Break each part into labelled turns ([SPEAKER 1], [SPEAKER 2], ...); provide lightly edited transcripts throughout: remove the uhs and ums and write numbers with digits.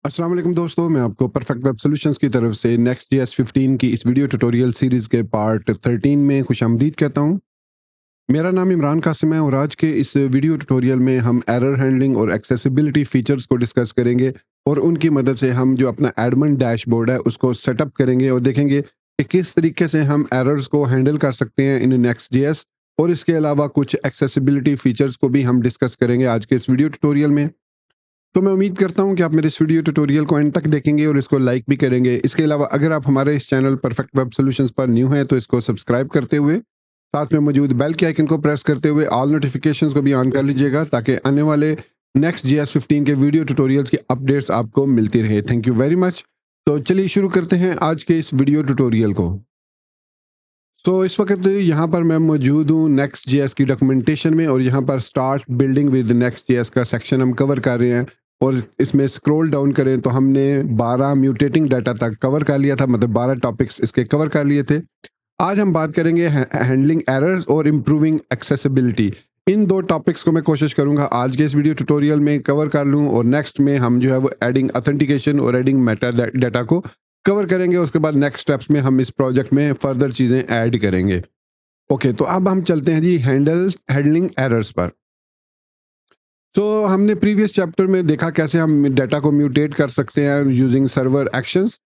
[SPEAKER 1] अस्सलाम वालेकुम दोस्तों, मैं आपको परफेक्ट वेब सॉल्यूशंस की तरफ से नेक्स्ट जेएस 15 की इस वीडियो ट्यूटोरियल सीरीज़ के पार्ट 13 में खुशामदीद कहता हूँ। मेरा नाम इमरान कासिम है और आज के इस वीडियो ट्यूटोरियल में हम एरर हैंडलिंग और एक्सेसिबिलिटी फीचर्स को डिस्कस करेंगे और उनकी मदद से हम जो अपना एडमिन डैशबोर्ड है उसको सेटअप करेंगे और देखेंगे कि किस तरीके से हम एरर्स को हैंडल कर सकते हैं इन नेक्स्ट जेएस। और इसके अलावा कुछ एक्सेसिबिलिटी फीचर्स को भी हम डिस्कस करेंगे आज के इस वीडियो ट्यूटोरियल में। तो मैं उम्मीद करता हूं कि आप मेरे इस वीडियो ट्यूटोरियल को एंड तक देखेंगे और इसको लाइक भी करेंगे। इसके अलावा अगर आप हमारे इस चैनल परफेक्ट वेब सॉल्यूशंस पर न्यू हैं तो इसको सब्सक्राइब करते हुए साथ में मौजूद बेल के आइकन को प्रेस करते हुए ऑल नोटिफिकेशंस को भी ऑन कर लीजिएगा ताकि आने वाले नेक्स्ट जीएस 15 के वीडियो ट्यूटोरियल्स की अपडेट्स आपको मिलती रहे। Thank you very much. तो चलिए शुरू करते हैं आज के इस वीडियो ट्यूटोरियल को। तो इस वक्त यहाँ पर मैं मौजूद हूँ नेक्स्ट जेएस की डॉक्यूमेंटेशन में और यहाँ पर start building with next JS का सेक्शन हम कवर कर रहे हैं। और इसमें स्क्रॉल डाउन करें तो हमने 12 म्यूटेटिंग डाटा तक कवर कर लिया था, मतलब 12 टॉपिक्स इसके कवर कर लिए थे। आज हम बात करेंगे हैंडलिंग एरर्स और इम्प्रूविंग एक्सेसिबिलिटी। इन दो टॉपिक्स को मैं कोशिश करूंगा आज के इस वीडियो ट्यूटोरियल में कवर कर लूं और नेक्स्ट में हम जो है वो एडिंग ऑथेंटिकेशन और एडिंग मेटा डाटा को कवर करेंगे। उसके बाद नेक्स्ट स्टेप्स में हम इस प्रोजेक्ट में फर्दर चीज़ें ऐड करेंगे। ओके, तो अब हम चलते हैं जी हैंडलिंग एरर्स पर। तो हमने प्रीवियस चैप्टर में देखा कैसे हम डाटा को म्यूटेट कर सकते हैं यूजिंग सर्वर एक्शंस।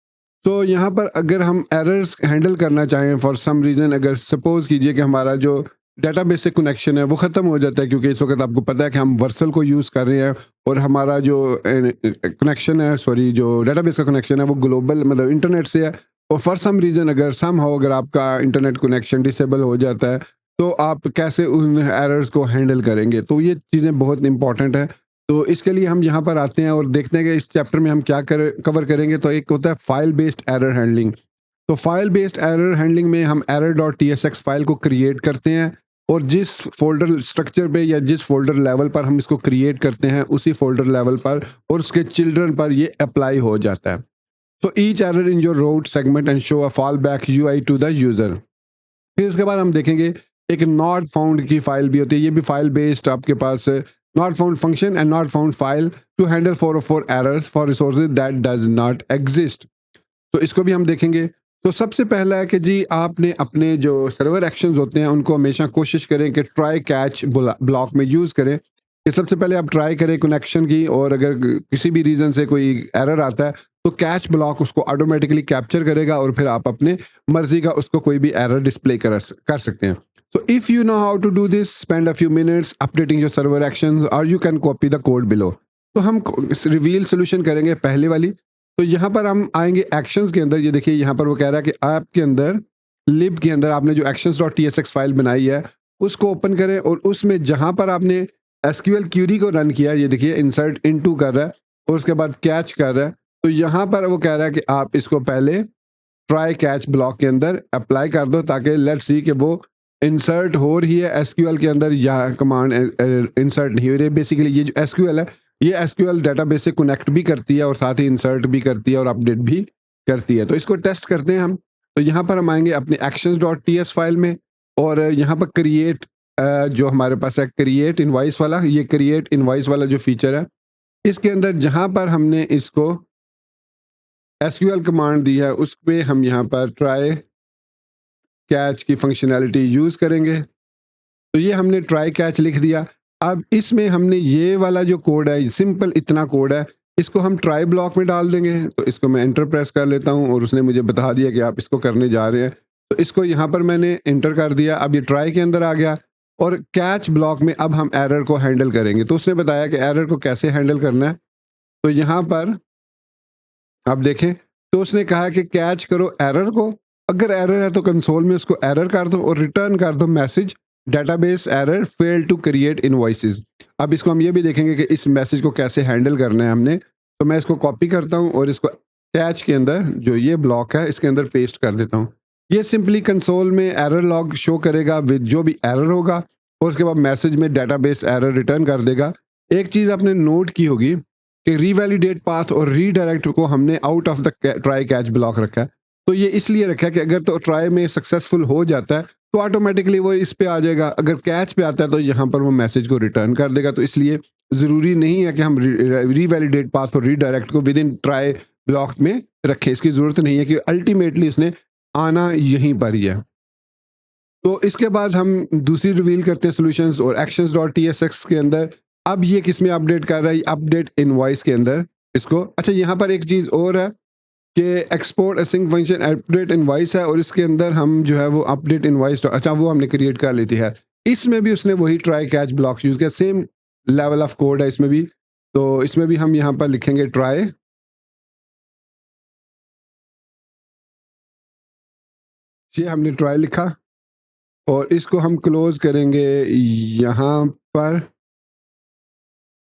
[SPEAKER 1] तो यहाँ पर अगर हम एरर्स हैंडल करना चाहें फॉर सम रीज़न, अगर सपोज कीजिए कि हमारा जो डेटाबेस से कनेक्शन है वो ख़त्म हो जाता है, क्योंकि इस वक्त आपको पता है कि हम वर्सल को यूज़ कर रहे हैं और हमारा जो कनेक्शन है, सॉरी, जो डेटाबेस का कनेक्शन है वो ग्लोबल मतलब इंटरनेट से है। और फॉर सम रीज़न अगर अगर आपका इंटरनेट कनेक्शन डिसेबल हो जाता है तो आप कैसे उन एरर्स को हैंडल करेंगे, तो ये चीज़ें बहुत इंपॉर्टेंट हैं। तो इसके लिए हम यहाँ पर आते हैं और देखते हैं कि इस चैप्टर में हम क्या कवर करेंगे। तो एक होता है फाइल बेस्ड एरर हैंडलिंग। तो फाइल बेस्ड एरर हैंडलिंग में हम error.tsx फाइल को क्रिएट करते हैं और जिस फोल्डर स्ट्रक्चर पे या जिस फोल्डर लेवल पर हम इसको क्रिएट करते हैं उसी फोल्डर लेवल पर और उसके चिल्ड्रन पर ये अप्लाई हो जाता है। तो each error in your road segment and show a fall back UI to the user. फिर उसके बाद हम देखेंगे एक नॉट फाउंड की फाइल भी होती है, ये भी फाइल बेस्ड आपके पास not found function and not found file to handle 404 errors for resources that does not exist. तो इसको भी हम देखेंगे। तो सबसे पहला है कि जी आपने अपने जो सर्वर एक्शंस होते हैं उनको हमेशा कोशिश करें कि ट्राई कैच ब्लॉक में यूज़ करें। कि सबसे पहले आप ट्राई करें कनेक्शन की और अगर किसी भी रीज़न से कोई एरर आता है तो कैच ब्लॉक उसको ऑटोमेटिकली कैप्चर करेगा और फिर आप अपने मर्जी का उसको कोई भी एरर डिस्प्ले कर सकते हैं। So if you know how to do this, spend a few minutes updating your server actions or you can copy the code below. तो हम रिवील सोल्यूशन करेंगे पहले वाली। तो यहाँ पर हम आएंगे एक्शंस के अंदर। ये देखिए यहाँ पर वो कह रहा है कि आपके अंदर लिब के अंदर आपने जो actions.tsx फाइल बनाई है उसको ओपन करें और उसमें जहाँ पर आपने एसक्यूएल क्यूरी को रन किया, ये देखिए इंसर्ट इनटू कर रहा है और उसके बाद कैच कर रहा है। तो यहाँ पर वो कह रहा है कि आप इसको पहले ट्राई कैच ब्लॉक के अंदर अप्लाई कर दो ताकि लेट्स सी कि वो इंसर्ट हो रही है एसक्यूएल के अंदर या कमांड इंसर्ट नहीं हो रही है। बेसिकली ये जो एसक्यूएल है ये एसक्यूएल डेटाबेस से कनेक्ट भी करती है और साथ ही इंसर्ट भी करती है और अपडेट भी करती है। तो इसको टेस्ट करते हैं हम। तो यहाँ पर हम आएंगे अपने actions.ts फाइल में और यहाँ पर क्रिएट जो हमारे पास है क्रिएट इनवाइस वाला, ये क्रिएट इनवाइस वाला जो फीचर है इसके अंदर जहाँ पर हमने इसको एसक्यूएल कमांड दी है उस पर हम यहाँ पर ट्राई कैच की फंक्शनैलिटी यूज़ करेंगे। तो ये हमने ट्राई कैच लिख दिया। अब इसमें हमने ये वाला जो कोड है, सिंपल इतना कोड है, इसको हम ट्राई ब्लॉक में डाल देंगे। तो इसको मैं एंटर प्रेस कर लेता हूँ और उसने मुझे बता दिया कि आप इसको करने जा रहे हैं। तो इसको यहाँ पर मैंने एंटर कर दिया। अब ये ट्राई के अंदर आ गया और कैच ब्लॉक में अब हम एरर को हैंडल करेंगे। तो उसने बताया कि एरर को कैसे हैंडल करना है। तो यहाँ पर आप देखें तो उसने कहा कि कैच करो एरर को, अगर एरर है तो कंसोल में उसको एरर कर दो और रिटर्न कर दो message database error fail to create invoices. अब इसको हम ये भी देखेंगे कि इस मैसेज को कैसे हैंडल करना है हमने। तो मैं इसको कॉपी करता हूँ और इसको कैच के अंदर जो ये ब्लॉक है इसके अंदर पेस्ट कर देता हूँ। ये सिंपली कंसोल में एरर लॉग शो करेगा विद जो भी एरर होगा और उसके बाद मैसेज में डेटाबेस एरर रिटर्न कर देगा। एक चीज़ आपने नोट की होगी कि रीवैलिडेट पाथ और रीडायरेक्ट को हमने out of the try catch block रखा है। तो ये इसलिए रखा है कि अगर तो ट्राई में सक्सेसफुल हो जाता है तो ऑटोमेटिकली वो इस पे आ जाएगा, अगर कैच पे आता है तो यहाँ पर वो मैसेज को रिटर्न कर देगा। तो इसलिए ज़रूरी नहीं है कि हम रीवैलिडेट पाथ और रीडायरेक्ट को विद इन ट्राई ब्लॉक में रखें। इसकी ज़रूरत नहीं है कि अल्टीमेटली उसने आना यहीं पर ही है। तो इसके बाद हम दूसरी रिवील करते हैं सॉल्यूशंस और एक्शंस डॉट टीएसएक्स के अंदर। अब ये किस में अपडेट कर रहा है? अपडेट इनवॉइस के अंदर इसको। अच्छा, यहाँ पर एक चीज़ और है कि export async function update invoice है और इसके अंदर हम जो है वो अपडेट इनवॉइस, अच्छा वो हमने क्रिएट कर लेती है। इसमें भी उसने वही ट्राई कैच ब्लॉक्स यूज़ किया, सेम लेवल ऑफ कोड है इसमें भी। तो इसमें भी हम यहाँ पर लिखेंगे ट्राई, ये हमने ट्राई लिखा और इसको हम क्लोज करेंगे यहाँ पर,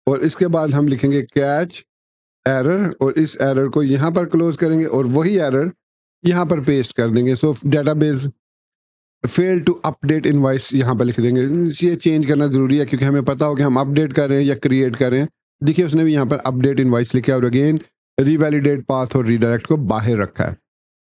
[SPEAKER 1] और इसके बाद हम लिखेंगे कैच एरर और इस एरर को यहाँ पर क्लोज करेंगे और वही एरर यहाँ पर पेस्ट कर देंगे। So database fail to update invoice यहाँ पर लिख देंगे। ये चेंज करना ज़रूरी है क्योंकि हमें पता हो कि हम अपडेट कर रहे हैं या क्रिएट कर रहे हैं। देखिए उसने भी यहाँ पर अपडेट इनवॉइस लिखा है और अगेन रीवैलिडेट पाथ और रीडायरेक्ट को बाहर रखा है।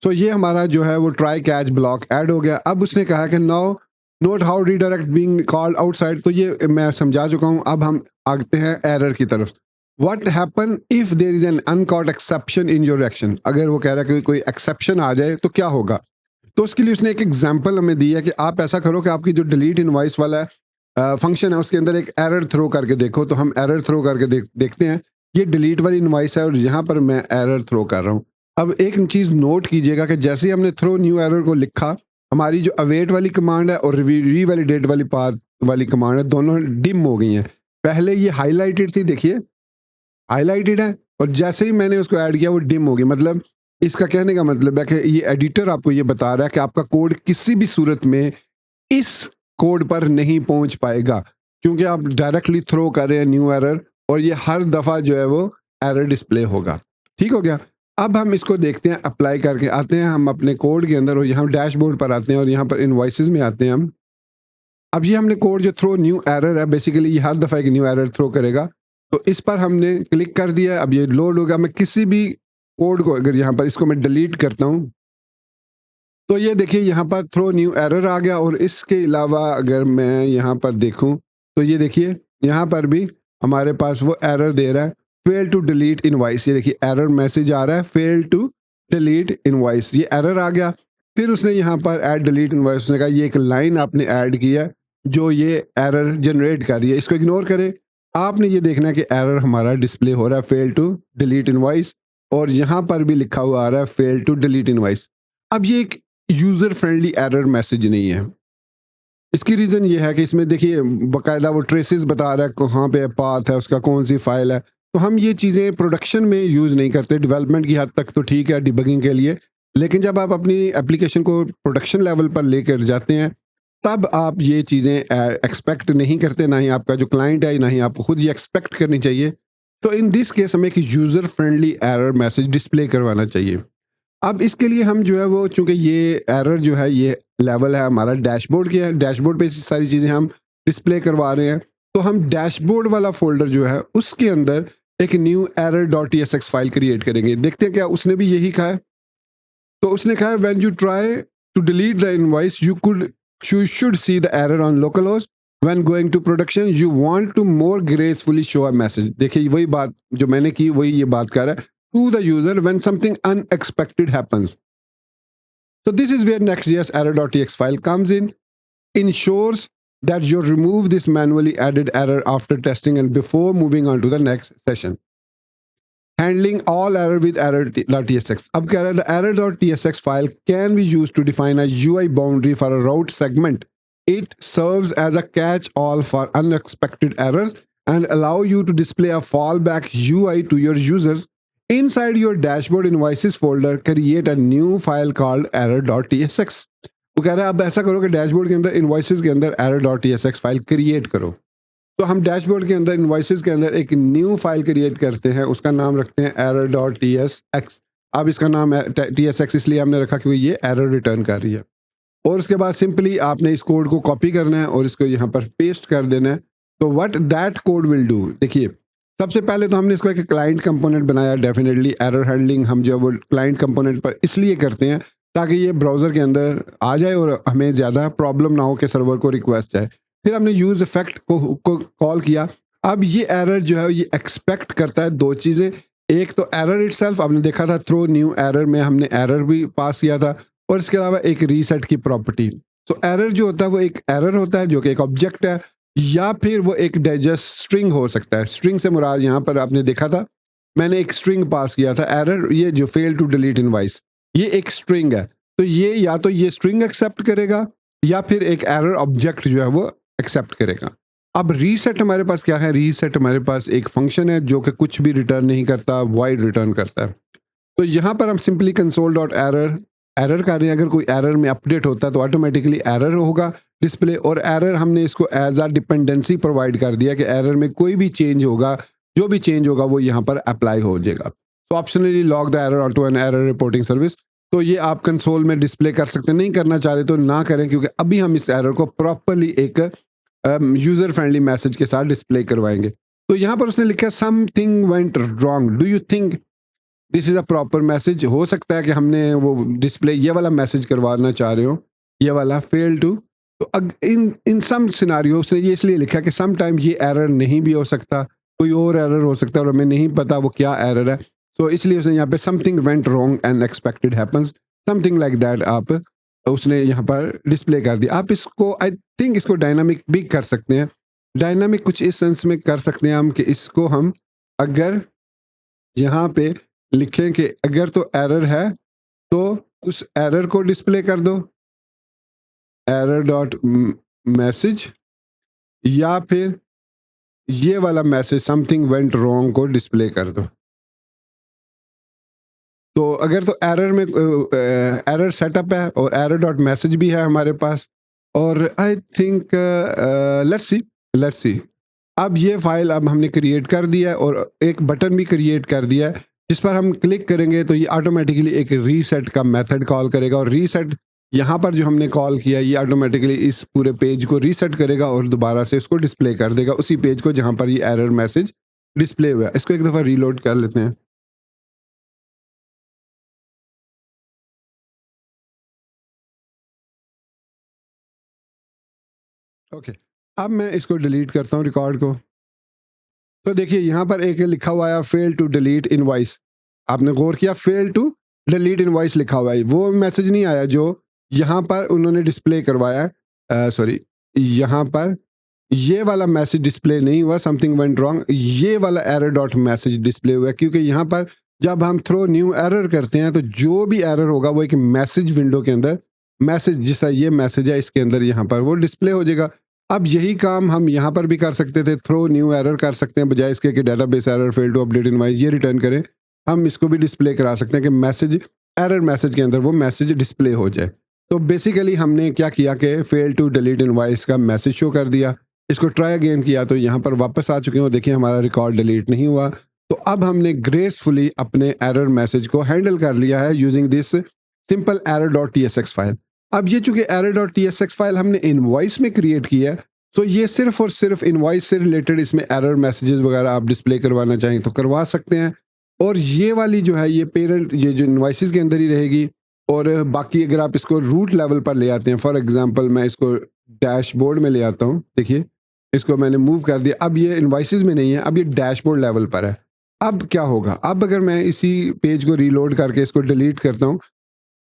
[SPEAKER 1] सो ये हमारा जो है वो ट्राई कैच ब्लॉक ऐड हो गया। अब उसने कहा कि now note how redirect being called outside, तो ये मैं समझा चुका हूँ। अब हम आते हैं एरर की तरफ। What happen if there is an uncaught exception in your action? अगर वो कह रहा है कि कोई एक्सेप्शन आ जाए तो क्या होगा? तो उसके लिए उसने एक एग्जाम्पल हमें दी है कि आप ऐसा करो कि आपकी जो डिलीट इनवॉइस वाला फंक्शन है उसके अंदर एक एरर थ्रो करके देखो। तो हम एरर थ्रो करके देखते हैं। ये डिलीट वाली इनवॉइस है और यहाँ पर मैं एरर थ्रो कर रहा हूँ। अब एक चीज़ नोट कीजिएगा कि जैसे ही हमने थ्रो न्यू एरर को लिखा, हमारी जो अवेट वाली कमांड है और रीवैलिडेट वाली पाथ वाली कमांड है, दोनों डिम हो गई हैं। पहले ये हाईलाइटेड थी, देखिए हाईलाइटेड है, और जैसे ही मैंने उसको ऐड किया वो डिम हो गई। मतलब इसका कहने का मतलब है कि ये एडिटर आपको ये बता रहा है कि आपका कोड किसी भी सूरत में इस कोड पर नहीं पहुंच पाएगा क्योंकि आप डायरेक्टली थ्रो कर रहे हैं न्यू एरर, और ये हर दफ़ा जो है वो एरर डिस्प्ले होगा। ठीक हो गया। अब हम इसको देखते हैं, अप्लाई करके आते हैं हम अपने कोड के अंदर और यहाँ डैशबोर्ड पर आते हैं और यहाँ पर इनवॉइसेस में आते हैं हम। अब ये हमने कोड जो थ्रो न्यू एरर है, बेसिकली ये हर दफ़ा एक न्यू एरर थ्रो करेगा। तो इस पर हमने क्लिक कर दिया। अब ये लोड होगा। मैं किसी भी कोड को अगर यहाँ पर इसको मैं डिलीट करता हूँ तो ये देखिए यहाँ पर थ्रो न्यू एरर आ गया। और इसके अलावा अगर मैं यहाँ पर देखूँ तो ये देखिए यहाँ पर भी हमारे पास वो एरर दे रहा है, फेल टू डिलीट इनवॉइस। ये देखिए एरर मैसेज आ रहा है, फेल टू डिलीट इनवॉइस, ये एरर आ गया। फिर उसने यहाँ पर ऐड डिलीट इनवॉइस, उसने कहा ये एक लाइन आपने ऐड किया है जो ये एरर जनरेट कर रही है, इसको इग्नोर करें। आपने ये देखना है कि एरर हमारा डिस्प्ले हो रहा है, फेल टू डिलीट इनवॉइस, और यहाँ पर भी लिखा हुआ आ रहा है फेल टू डिलीट इनवॉइस। अब ये एक यूज़र फ्रेंडली एरर मैसेज नहीं है। इसकी रीज़न ये है कि इसमें देखिए बाकायदा वो ट्रेसेस बता रहा है कहाँ पे पाथ है उसका, कौन सी फाइल है। तो हम ये चीज़ें प्रोडक्शन में यूज़ नहीं करते। डेवलपमेंट की हद तक तो ठीक है डिबगिंग के लिए, लेकिन जब आप अपनी एप्लीकेशन को प्रोडक्शन लेवल पर लेकर जाते हैं तब आप ये चीज़ें एक्सपेक्ट नहीं करते, ना ही आपका जो क्लाइंट है, ना ही आपको खुद ये एक्सपेक्ट करनी चाहिए। तो इन दिस केस हमें एक user friendly error message display करवाना चाहिए। अब इसके लिए हम जो है वो, चूंकि ये एरर जो है ये लेवल है हमारा डैशबोर्ड के, है डैशबोर्ड पे सारी चीज़ें हम डिस्प्ले करवा रहे हैं, तो हम डैशबोर्ड वाला फोल्डर जो है उसके अंदर एक new error dot t s x file create करेंगे। देखते हैं क्या उसने भी यही कहा है। तो उसने कहा है when you try to delete the invoice you should see the error on local host, when going to production you want to more gracefully show a message. देखिए वही बात जो मैंने की वही ये बात कर रहा है, to the user when something unexpected happens. So this is where Next.js error.txt file comes in, ensures that you remove this manually added error after testing and before moving on to the next session. Handling all error with error.tsx. अब कह रहा है the error.tsx file can be used to define a UI boundary for a route segment. It serves as a catch-all for unexpected errors and allow you to display a fallback UI to your users. Inside your dashboard invoices folder, create a new file called error.tsx. वो कह रहा है अब ऐसा करो कि dashboard के अंदर इनवॉइसेस के अंदर error.tsx फाइल क्रिएट करो। तो हम डैशबोर्ड के अंदर इनवॉइसेस के अंदर एक न्यू फाइल क्रिएट करते हैं, उसका नाम रखते हैं error.tsx। अब इसका नाम tsx इसलिए हमने रखा क्योंकि ये एरर रिटर्न कर रही है। और उसके बाद सिंपली आपने इस कोड को कॉपी करना है और इसको यहाँ पर पेस्ट कर देना है। तो what that code will do, देखिए सबसे पहले तो हमने इसको एक क्लाइंट कंपोनेंट बनाया। डेफिनेटली एरर हैंडलिंग हम जो वो क्लाइंट कंपोनेंट पर इसलिए करते हैं ताकि ये ब्राउज़र के अंदर आ जाए और हमें ज़्यादा प्रॉब्लम ना हो कि सर्वर को रिक्वेस्ट जाए। फिर हमने यूज़ इफेक्ट को कॉल किया अब ये एरर जो है ये एक्सपेक्ट करता है दो चीज़ें। एक तो एरर इटसेल्फ, आपने देखा था थ्रो न्यू एरर में हमने एरर भी पास किया था, और इसके अलावा एक रीसेट की प्रॉपर्टी। तो एरर जो होता है वो एक एरर होता है जो कि एक ऑब्जेक्ट है, या फिर वो एक डाइजेस्ट स्ट्रिंग हो सकता है। स्ट्रिंग से मुराद यहाँ पर आपने देखा था मैंने एक स्ट्रिंग पास किया था एरर, ये जो फेल टू डिलीट इनवॉइस, ये एक स्ट्रिंग है। तो ये या तो ये स्ट्रिंग एक्सेप्ट करेगा या फिर एक एरर ऑब्जेक्ट जो है वो एक्सेप्ट करेगा। अब रीसेट हमारे पास क्या है? रीसेट हमारे पास एक फंक्शन है जो कि कुछ भी रिटर्न नहीं करता, वॉइड रिटर्न करता है। तो यहाँ पर हम simply console dot error error कर रहे हैं। अगर कोई एरर में अपडेट होता है तो ऑटोमेटिकली एरर होगा डिस्प्ले, और एरर हमने इसको एज आ डिपेंडेंसी प्रोवाइड कर दिया कि एरर में कोई भी चेंज होगा, जो भी चेंज होगा वो यहाँ पर अप्लाई हो जाएगा। तो optionally log the error auto an error reporting service. तो ये आप कंसोल में डिस्प्ले कर सकते हैं, नहीं करना चाह रहे तो ना करें, क्योंकि अभी हम इस एरर को प्रॉपरली एक यूजर फ्रेंडली मैसेज के साथ डिस्प्ले करवाएंगे। तो यहाँ पर उसने लिखा something went wrong, do you think this is a proper message? हो सकता है कि हमने वो डिस्प्ले ये वाला मैसेज करवाना चाह रहे हो, ये वाला फेल टू। तो इन इन सम सिनारियो उसने ये इसलिए लिखा कि सम टाइम ये एरर नहीं भी हो सकता, कोई और एरर हो सकता है और हमें नहीं पता वो क्या एरर है। तो इसलिए उसने यहाँ पे something went wrong and expected happens, something like that आप उसने यहाँ पर डिस्प्ले कर दिया। आप इसको आई थिंक इसको डायनामिक भी कर सकते हैं। डायनामिक कुछ इस सेंस में कर सकते हैं हम कि इसको हम अगर यहाँ पे लिखें कि अगर तो एरर है तो उस एरर को डिस्प्ले कर दो, एरर डॉट मैसेज, या फिर ये वाला मैसेज समथिंग वेंट रॉन्ग को डिस्प्ले कर दो। तो अगर तो एरर में एरर सेटअप है और एरर डॉट मैसेज भी है हमारे पास, और आई थिंक लेट्स सी अब ये फाइल अब हमने क्रिएट कर दिया है और एक बटन भी क्रिएट कर दिया है जिस पर हम क्लिक करेंगे तो ये ऑटोमेटिकली एक रीसेट का मेथड कॉल करेगा, और रीसेट यहाँ पर जो हमने कॉल किया ये ऑटोमेटिकली इस पूरे पेज को रीसेट करेगा और दोबारा से इसको डिस्प्ले कर देगा उसी पेज को जहाँ पर ये एरर मैसेज डिस्प्ले हुआ है। इसको एक दफ़ा रीलोड कर लेते हैं। ओके, अब मैं इसको डिलीट करता हूँ रिकॉर्ड को। तो देखिए यहाँ पर एक लिखा हुआ है फेल टू डिलीट इनवॉइस। आपने गौर किया, फेल टू डिलीट इनवॉइस लिखा हुआ है, वो मैसेज नहीं आया जो यहाँ पर उन्होंने डिस्प्ले करवाया है। सॉरी, यहाँ पर ये वाला मैसेज डिस्प्ले नहीं हुआ, समथिंग वेंट रॉन्ग, ये वाला एरर डॉट मैसेज डिस्प्ले हुआ है, क्योंकि यहाँ पर जब हम थ्रो न्यू एरर करते हैं तो जो भी एरर होगा वो एक मैसेज विंडो के अंदर, मैसेज जिस तरह ये मैसेज है इसके अंदर यहाँ पर वो डिस्प्ले हो जाएगा। अब यही काम हम यहाँ पर भी कर सकते थे, थ्रो न्यू एरर कर सकते हैं, बजाय इसके कि database error fail to update invoice ये रिटर्न करें, हम इसको भी डिस्प्ले करा सकते हैं कि मैसेज एरर मैसेज के अंदर वो मैसेज डिस्प्ले हो जाए। तो बेसिकली हमने क्या किया कि फेल टू डिलीट इनवॉइस का मैसेज शो कर दिया, इसको ट्राई अगेन किया तो यहाँ पर वापस आ चुके हो, देखिए हमारा रिकॉर्ड डिलीट नहीं हुआ। तो अब हमने ग्रेसफुली अपने एरर मैसेज को हैंडल कर लिया है using this simple error dot t s x file. अब ये चूंकि error dot t s x file हमने इनवॉइस में क्रिएट किया है, तो ये सिर्फ और सिर्फ इनवॉइस से रिलेटेड इसमें एरर मैसेजेस वगैरह आप डिस्प्ले करवाना चाहें तो करवा सकते हैं। और ये वाली जो है ये पेरेंट, ये जो इनवॉइसेस के अंदर ही रहेगी। और बाकी अगर आप इसको रूट लेवल पर ले आते हैं, फॉर एग्जांपल मैं इसको डैशबोर्ड में ले आता हूँ, देखिए इसको मैंने मूव कर दिया, अब ये इनवॉइसेस में नहीं है, अब ये डैशबोर्ड लेवल पर है। अब क्या होगा, अब अगर मैं इसी पेज को रीलोड करके इसको डिलीट करता हूँ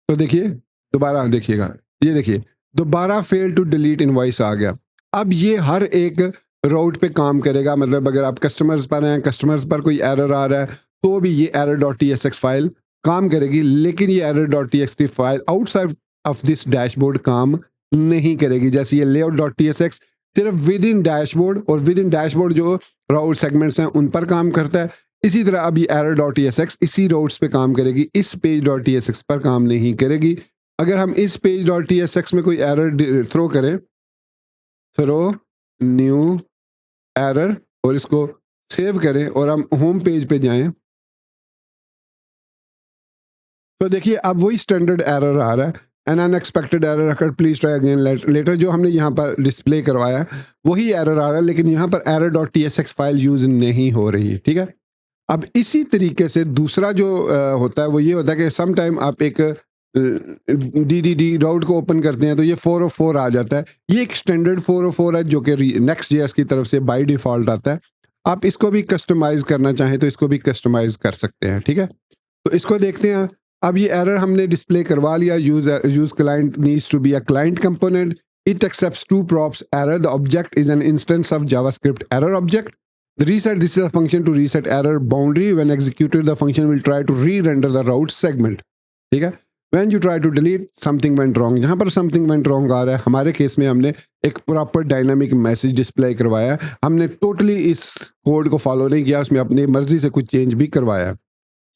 [SPEAKER 1] तो देखिए दोबारा देखिएगा, ये देखिए दोबारा फेल टू डिलीट इनवॉइस आ गया। अब ये हर एक राउट पे काम करेगा, मतलब अगर आप कस्टमर्स पर हैं, कस्टमर्स पर कोई एरर आ रहा है तो भी ये error dot t s x file काम करेगी, लेकिन ये error dot T x file outside of this dashboard काम नहीं करेगी। जैसे ये layout dot t s x सिर्फ विद इन डैशबोर्ड और विद इन डैशबोर्ड जो राउट सेगमेंट्स हैं उन पर काम करता है, इसी तरह अब ये error dot t s x इसी राउट्स पे काम करेगी, इस page dot t s x पर काम नहीं करेगी। अगर हम इस page dot t s x में कोई एरर थ्रो करें, थ्रो न्यू एरर, और इसको सेव करें और हम होम पेज पे जाएं, तो देखिए अब वही स्टैंडर्ड एरर आ रहा है, N unexpected error occur please try again later, जो हमने यहाँ पर डिस्प्ले करवाया है वही एरर आ रहा है, लेकिन यहाँ पर error dot t s x file use नहीं हो रही है। ठीक है, अब इसी तरीके से दूसरा जो होता है वो ये होता है कि सम टाइम आप एक डी राउट को ओपन करते हैं तो ये 404 आ जाता है, ये एक स्टैंडर्ड 404 है जो कि नेक्स्ट जेएस की तरफ से बाय डिफॉल्ट आता है। आप इसको भी कस्टमाइज़ करना चाहें तो इसको भी कस्टमाइज़ कर सकते हैं, ठीक है? तो इसको देखते हैं। अब ये एरर हमने डिस्प्ले करवा लिया। Use client needs to be a client component. It accepts two props error. The object is an instance of JavaScript error object. The reset, this is a function to reset error boundary. When executed, the function will try to re-render the route segment. ठीक है? When you try to delete, something went wrong. यहाँ पर something went wrong आ रहा है। हमारे case में हमने एक प्रॉपर डायनामिक मैसेज डिस्प्ले करवाया है। हमने टोटली इस कोड को फॉलो नहीं किया, उसमें अपनी मर्जी से कुछ चेंज भी करवाया।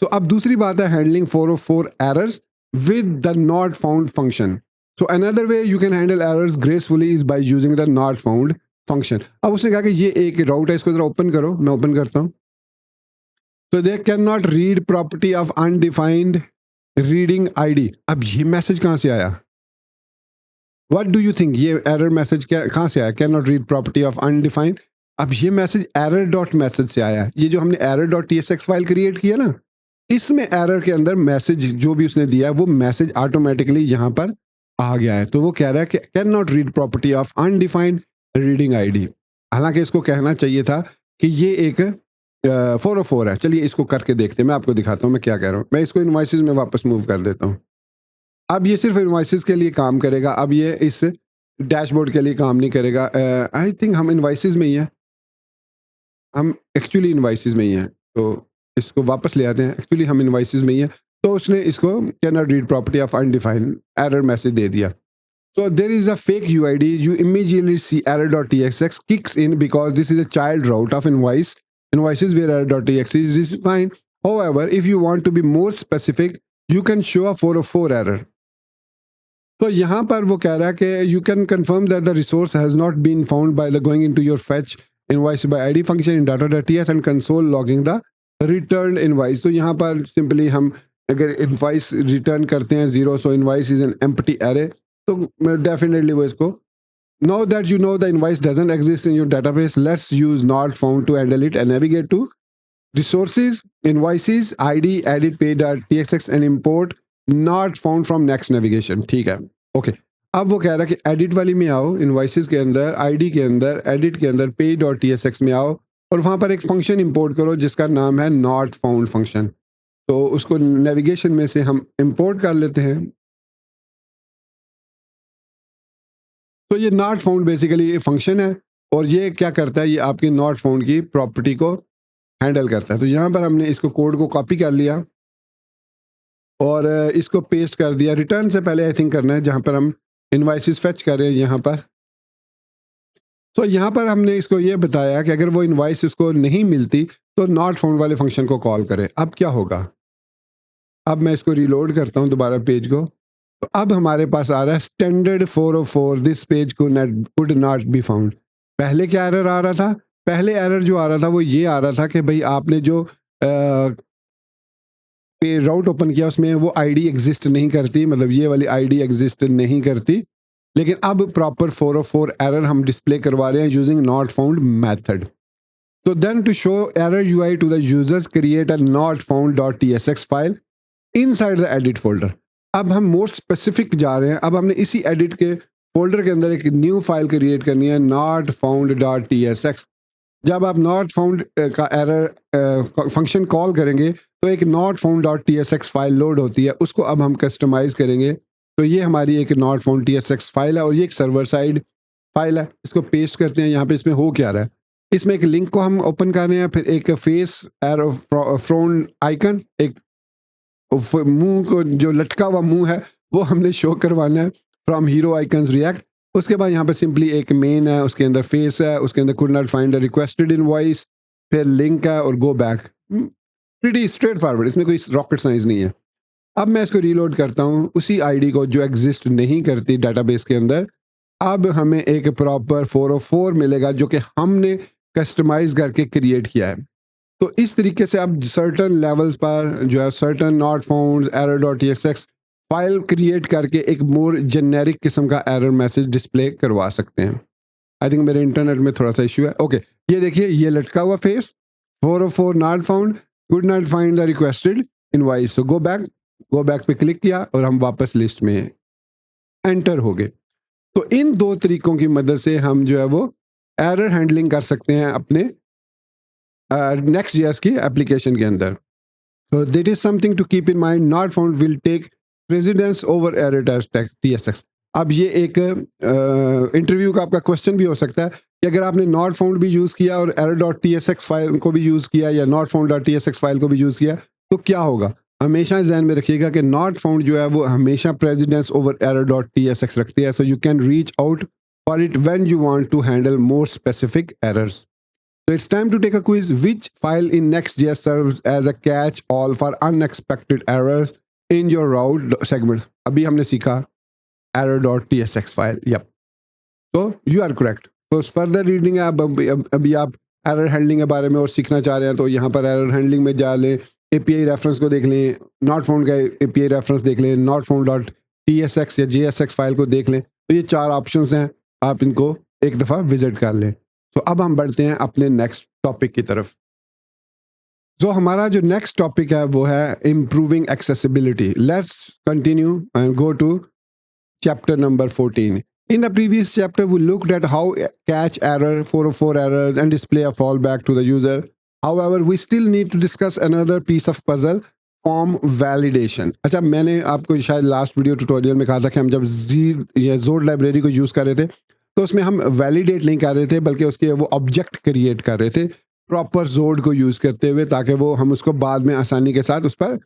[SPEAKER 1] तो अब दूसरी बात है handling 404 errors with the not found function. So another way you can handle errors gracefully is by using the not found function. अब उसने कहा कि ये एक राउट है, इसको जरा ओपन करो। मैं ओपन करता हूँ। So they cannot read property of undefined reading ID. अब ये मैसेज कहाँ से आया? What do you think? ये एरर मैसेज कहाँ से आया? Cannot read property of undefined. अब ये मैसेज error dot message से आया। ये जो हमने error dot tsx file create किया ना, इसमें एरर के अंदर मैसेज जो भी उसने दिया है वो मैसेज ऑटोमेटिकली यहाँ पर आ गया है। तो वो कह रहा है कि can not read property of undefined reading ID. हालांकि इसको कहना चाहिए था कि ये एक 404 है। चलिए इसको करके देखते हैं, मैं आपको दिखाता हूँ मैं क्या कह रहा हूँ। मैं इसको इनवॉइसेस में वापस मूव कर देता हूँ। अब ये सिर्फ इनवॉइसेस के लिए काम करेगा। अब ये इस डैशबोर्ड के लिए काम नहीं करेगा। आई थिंक हम इनवॉइसेस में ही हैं, हम एक्चुअली इनवॉइसेस में ही हैं। तो इसको वापस ले आते हैं। एक्चुअली हम इनवॉइसेस में ही हैं। तो उसने इसको can not read property of undefined error message दे दिया। So there is a fake UID. You immediately see error.txx kicks in because this is a child route of invoices where error.txx is defined. However, if you want to be more specific, you can show a 404 error. तो यहाँ पर वो कह रहा है कि you can confirm that the resource has not been found by the going into your fetch invoice by ID function in data.ts and console logging the returned invoice. तो यहाँ पर simply हम अगर invoice return करते हैं 0, so invoice is an empty array. तो definitely वो इसको now that you know the invoice doesn't exist in your database, let's use not found to handle it and navigate to resources, invoices, id, edit pay.txx and import not found from next navigation. ठीक है, okay. अब वो कह रहा है कि edit वाली में आओ, इनवॉइसेस के अंदर, आईडी के अंदर, एडिट के अंदर pay.tsx में आओ और वहाँ पर एक फंक्शन इंपोर्ट करो जिसका नाम है नॉट फाउंड फंक्शन। तो उसको नेविगेशन में से हम इंपोर्ट कर लेते हैं। तो ये नॉट फाउंड बेसिकली फंक्शन है और ये क्या करता है, ये आपके नॉट फाउंड की प्रॉपर्टी को हैंडल करता है। तो यहाँ पर हमने इसको कोड को कॉपी कर लिया और इसको पेस्ट कर दिया। रिटर्न से पहले आई थिंक करना है जहाँ पर हम इनवाइसेस फेच कर रहे हैं यहाँ पर। तो यहाँ पर हमने इसको ये बताया कि अगर वो इनवाइस इसको नहीं मिलती तो नॉट फाउंड वाले फंक्शन को कॉल करें। अब क्या होगा? अब मैं इसको रिलोड करता हूँ दोबारा पेज को। तो अब हमारे पास आ रहा है standard 404 this page could not be found. पहले क्या एरर आ रहा था? पहले एरर जो आ रहा था वो ये आ रहा था कि भाई आपने जो राउट ओपन किया उसमें वो आईडी एग्जिस्ट नहीं करती, मतलब ये वाली आईडी एग्जिस्ट नहीं करती। लेकिन अब प्रॉपर 404 एरर हम डिस्प्ले करवा रहे हैं यूजिंग नॉट फाउंड मेथड। तो then to show error UI to the users create a not found dot TSX file inside the edit folder. अब हम मोर स्पेसिफिक जा रहे हैं। अब हमने इसी एडिट के फोल्डर के अंदर एक न्यू फाइल क्रिएट करनी है नॉट फाउंड डॉट टीएसएक्स। जब आप नॉट फाउंड का एरर फंक्शन कॉल करेंगे तो एक not found dot TSX file load होती है, उसको अब हम कस्टमाइज करेंगे। तो ये हमारी एक नॉट फाउंड टीएसएक्स फाइल है और ये एक सर्वर साइड फाइल है। इसको पेस्ट करते हैं यहाँ पे। इसमें हो क्या रहा है, इसमें एक लिंक को हम ओपन कर रहे हैं, फिर एक फेस एरो फ्रॉन आइकन, एक मुंह को जो लटका हुआ मुंह है वो हमने शो करवाना है फ्रॉम हीरो आइकन्स रिएक्ट। उसके बाद यहाँ पे सिंपली एक मेन है, उसके अंदर फेस है, उसके अंदर could not find a requested invoice, फिर लिंक है और go back. Pretty straight forward, इसमें कोई रॉकेट साइंस नहीं है। अब मैं इसको रीलोड करता हूँ उसी आईडी को जो एग्जिस्ट नहीं करती डाटाबेस के अंदर। अब हमें एक प्रॉपर 404 मिलेगा जो कि हमने कस्टमाइज करके क्रिएट किया है। तो इस तरीके से आप सर्टन लेवल्स पर जो है certain not found error dot TXX file create करके एक मोर जेनेरिक किस्म का एरर मैसेज डिस्प्ले करवा सकते हैं। आई थिंक मेरे इंटरनेट में थोड़ा सा इशू है। ओके, ये देखिए ये लटका हुआ face 404 not found could not find the requested invoice. तो गो बैक पे क्लिक किया और हम वापस लिस्ट में एंटर हो गए। तो इन दो तरीकों की मदद से हम जो है वो एरर हैंडलिंग कर सकते हैं अपने नेक्स्ट जेएस की एप्लीकेशन के अंदर। So that is something to keep in mind. Not found will take precedence over error TSX. अब ये एक इंटरव्यू का आपका क्वेश्चन भी हो सकता है कि अगर आपने नॉट फाउंड भी यूज़ किया और error dot t s x file को भी यूज़ किया या not found dot t s x file को भी यूज़ किया तो क्या होगा। हमेशा ध्यान में रखिएगा कि नॉट फाउंड जो है वो हमेशा precedence over error dot t s x रखती है। So you can reach out for it when you want to handle more specific errors. So it's time to take a quiz. Which file in Next.js serves as a catch-all for unexpected errors in your route segment? अभी हमने सीखा error.tsx file. Yep. So you are correct. So further reading है अभी आप error handling के बारे में और सीखना चाह रहे हैं तो यहाँ पर error handling में जा लें, API reference को देख लें, not found का API reference देख लें, not found.tsx या JSX फाइल को देख लें। तो ये 4 ऑप्शंस हैं, आप इनको एक दफ़ा विजिट कर लें। तो अब हम बढ़ते हैं अपने नेक्स्ट टॉपिक की तरफ। जो हमारा जो नेक्स्ट टॉपिक है वो है improving accessibility. Let's continue and go to chapter number 14। In the previous chapter, we looked at how catch error, 404 errors, and display a fallback to the user. However, we still need to discuss another piece of puzzle, form validation. अच्छा, मैंने आपको शायद last video tutorial में कहा था कि हम जब जोड लाइब्रेरी को यूज़ कर रहे थे तो उसमें हम वैलिडेट नहीं कर रहे थे बल्कि उसके वो ऑब्जेक्ट क्रिएट कर रहे थे प्रॉपर जोड को यूज़ करते हुए ताकि वो हम उसको बाद में आसानी के साथ उस पर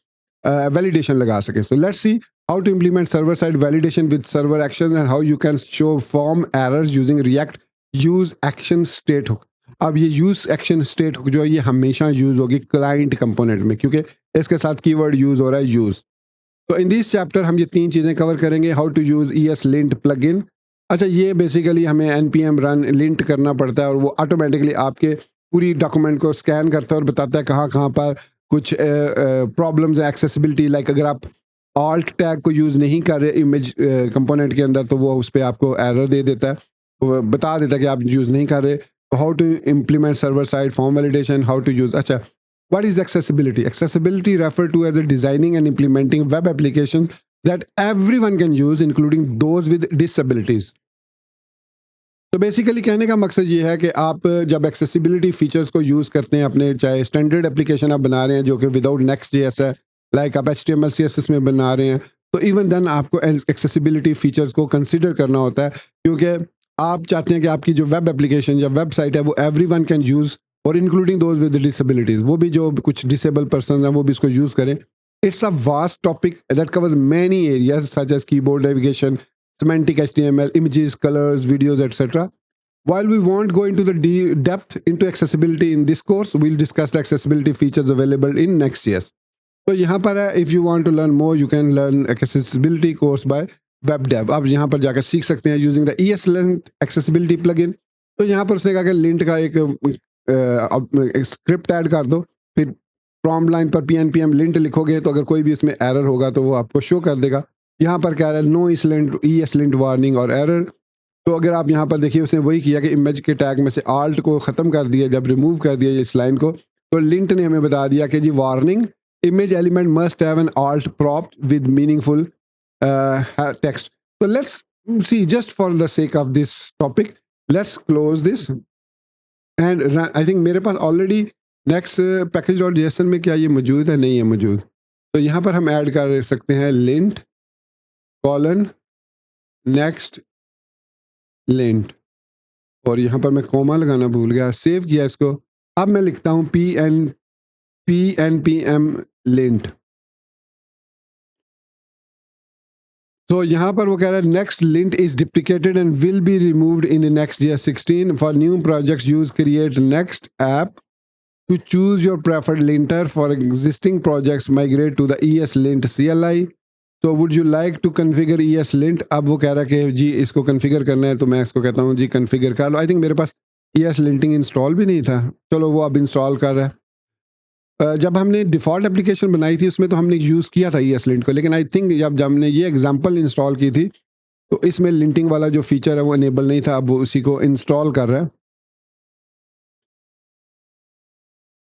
[SPEAKER 1] वैलिडेशन लगा सकें। So let's see how to implement server-side validation with server actions and how you can show form errors using React use action state hook। अब ये use action state hook जो है ये हमेशा यूज़ होगी क्लाइंट कंपोनेंट में क्योंकि इसके साथ कीवर्ड यूज़ हो रहा है यूज़। तो इन दिस चैप्टर हम ये 3 चीज़ें कवर करेंगे। How to use ESLint plugin. अच्छा, ये बेसिकली हमें npm run लिंट करना पड़ता है और वो ऑटोमेटिकली आपके पूरी डॉक्यूमेंट को स्कैन करता है और बताता है कहाँ कहाँ पर कुछ प्रॉब्लम्स है एक्सेसिबिलिटी। लाइक अगर आप ऑल्ट टैग को यूज़ नहीं कर रहे इमेज कंपोनेंट के अंदर तो वो उस पर आपको एरर दे देता है, वो बता देता है कि आप यूज़ नहीं कर रहे। तो how to implement server side form validation, how to use. अच्छा, what is accessibility? Accessibility refer to as a designing and implementing web applications that everyone can use, including those with disabilities. तो basically कहने का मकसद ये है कि आप जब एक्सेसिबिलिटी फीचर्स को यूज़ करते हैं अपने, चाहे स्टैंडर्ड एप्लीकेशन आप बना रहे हैं जो कि विदाउट नेक्स्ट.js है, लाइक आप HTML CSS में बना रहे हैं, तो इवन देन आपको एक्सेसिबिलिटी फीचर्स को कंसिडर करना होता है क्योंकि आप चाहते हैं कि आपकी जो वेब एप्लीकेशन या वेबसाइट है वो एवरीवन कैन यूज़ और इंक्लूडिंग दोज विद डिसेबिलिटीज़, वो भी जो कुछ डिसेबल पर्सन हैं वो भी इसको यूज़ करें। It's a vast topic that covers many areas such as keyboard navigation, semantic HTML, images, colors, videos, etc. While we won't go into the depth into accessibility in this course, we'll discuss the accessibility features available in Next.js. तो यहाँ पर है, if you want to learn more, you can learn accessibility course by WebDev. आप यहाँ पर जाकर सीख सकते हैं using the ESLint accessibility plugin. तो यहाँ पर उसने कहा कि lint का एक स्क्रिप्ट ऐड कर दो, फिर prompt line पर pnpm lint लिखोगे तो अगर कोई भी इसमें एरर होगा तो वो आपको शो कर देगा। यहाँ पर क्या है, नो ESLint वार्निंग और एरर। तो अगर आप यहाँ पर देखिए उसने वही किया कि इमेज के टैग में से आल्ट को ख़त्म कर दिया, जब रिमूव कर दिया इस लाइन को तो लिंट ने हमें बता दिया कि जी warning, image element must have an alt prop with meaningful text. तो let's see just for the sake of this topic, let's close this and I think मेरे पास ऑलरेडी नेक्स्ट पैकेज.json में क्या ये मौजूद है, नहीं है मौजूद। तो यहाँ पर हम ऐड कर सकते हैं लिंट कॉलन नेक्स्ट लिंट और यहाँ पर मैं कोमा लगाना भूल गया, सेव किया इसको। अब मैं लिखता हूँ pnpm लिंट। तो यहाँ पर वो कह रहा है next lint is deprecated and will be removed in Next.js 16 for new projects use create next app to choose your preferred linter for existing projects migrate to the ESLint CLI। तो would you like to configure ESLint। अब वो कह रहा है कि जी इसको configure करना है, तो मैं इसको कहता हूँ जी कन्फिगर कर लो। आई थिंक मेरे पास ESLinting इंस्टॉल भी नहीं था, चलो वो अब इंस्टॉल कर रहा है। जब हमने डिफ़ॉल्ट एप्लीकेशन बनाई थी उसमें तो हमने यूज़ किया था ESLint को, लेकिन आई थिंक जब हमने ये एग्जाम्पल इंस्टॉल की थी तो इसमें लिंटिंग वाला जो फीचर है वो इनेबल नहीं था। अब वो उसी को इंस्टॉल कर रहा है,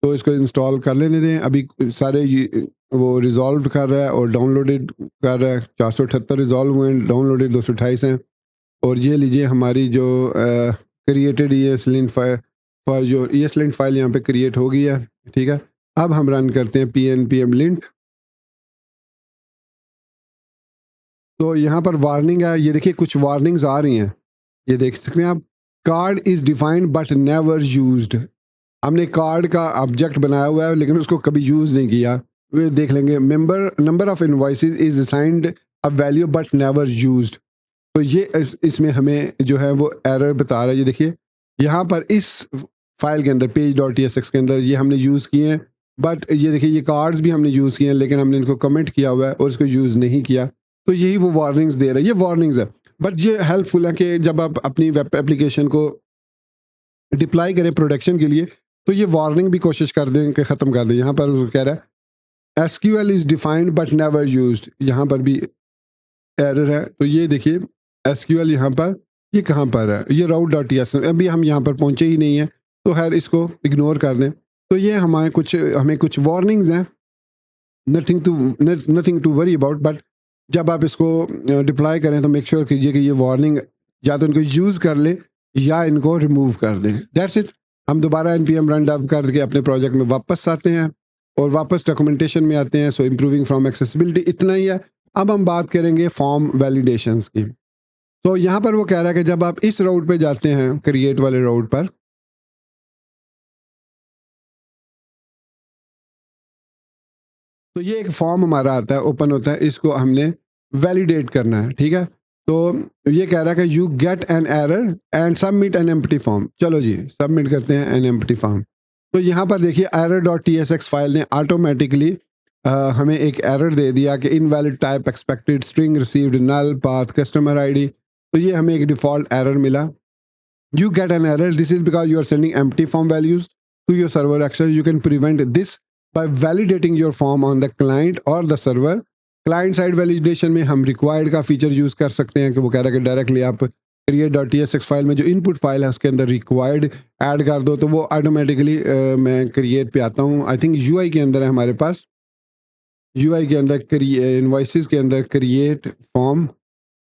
[SPEAKER 1] तो इसको इंस्टॉल कर लेने दें। अभी सारे वो रिजॉल्व कर रहा है और डाउनलोडेड कर रहा है। 478 रिजॉल्व हुए हैं, डाउनलोडेड 228 हैं। और ये लीजिए हमारी जो created ESLint for your ESLint file यहाँ पे क्रिएट हो गई है, ठीक है। अब हम रन करते हैं pnpm lint। तो यहाँ पर वार्निंग है, ये देखिए कुछ वार्निंग्स आ रही हैं, ये देख सकते हैं आप। Card is defined but never used. हमने कार्ड का ऑब्जेक्ट बनाया हुआ है लेकिन उसको कभी यूज नहीं किया। वे देख लेंगे number of invoices is assigned a value but never used. तो ये इसमें हमें जो है वो एरर बता रहा है। ये देखिए यहाँ पर इस फाइल के अंदर page.tsx के अंदर ये हमने यूज़ किए हैं, बट ये देखिए ये कार्ड्स भी हमने यूज़ किए हैं लेकिन हमने इनको कमेंट किया हुआ है और इसको यूज़ नहीं किया। तो यही वो वार्निंग्स दे रहा है, ये वार्निंग्स है। बट ये हेल्पफुल है कि जब आप अपनी वेब एप्लीकेशन को डिप्लाई करें प्रोडक्शन के लिए तो ये वार्निंग भी कोशिश कर दें कि ख़त्म कर दें। यहाँ पर वो कह रहा है SQL is defined but never used, यहाँ पर भी एरर है। तो ये देखिए SQL यहाँ पर ये कहाँ पर है, ये route.ts अभी हम यहाँ पर पहुँचे ही नहीं हैं, तो खैर इसको इग्नोर कर दें। तो ये हमें कुछ वार्निंग्स हैं, nothing to worry about. But जब आप इसको डिप्लाई करें तो मेक श्योर कीजिए कि ये वार्निंग या तो इनको यूज़ कर लें या इनको रिमूव कर दें। That's it. हम दोबारा npm रन डब करके अपने प्रोजेक्ट में वापस आते हैं और वापस डॉक्यूमेंटेशन में आते हैं। सो इम्प्रूविंग फ्रॉम एक्सेसिबिलिटी इतना ही है। अब हम बात करेंगे फॉर्म वैलिडेशंस की। तो यहाँ पर वो कह रहा है कि जब आप इस राउट पे जाते हैं, क्रिएट वाले राउट पर, तो ये एक फॉर्म हमारा आता है, ओपन होता है, इसको हमने वैलिडेट करना है, ठीक है। तो ये कह रहा है कि you get an error and submit an empty form. चलो जी सबमिट करते हैं एन एम्प्टी फॉर्म। तो यहाँ पर देखिए error.tsx फाइल ने ऑटोमेटिकली हमें एक एरर दे दिया कि invalid type expected string received null path customer ID. तो ये हमें एक डिफ़ॉल्ट एरर मिला। You get an error. This is because you are sending empty form values to your server action. You can prevent this by validating your form on the client or the server. Client side validation में हम required का feature use कर सकते हैं कि वो कह रहा है कि डायरेक्टली आप create.tsx फाइल में जो इनपुट फाइल है उसके अंदर रिक्वायर्ड ऐड कर दो, तो वो ऑटोमेटिकली मैं क्रिएट पे आता हूँ। आई थिंक UI के अंदर है हमारे पास, UI के अंदर इनवॉइसेस के अंदर क्रिएट फॉर्म,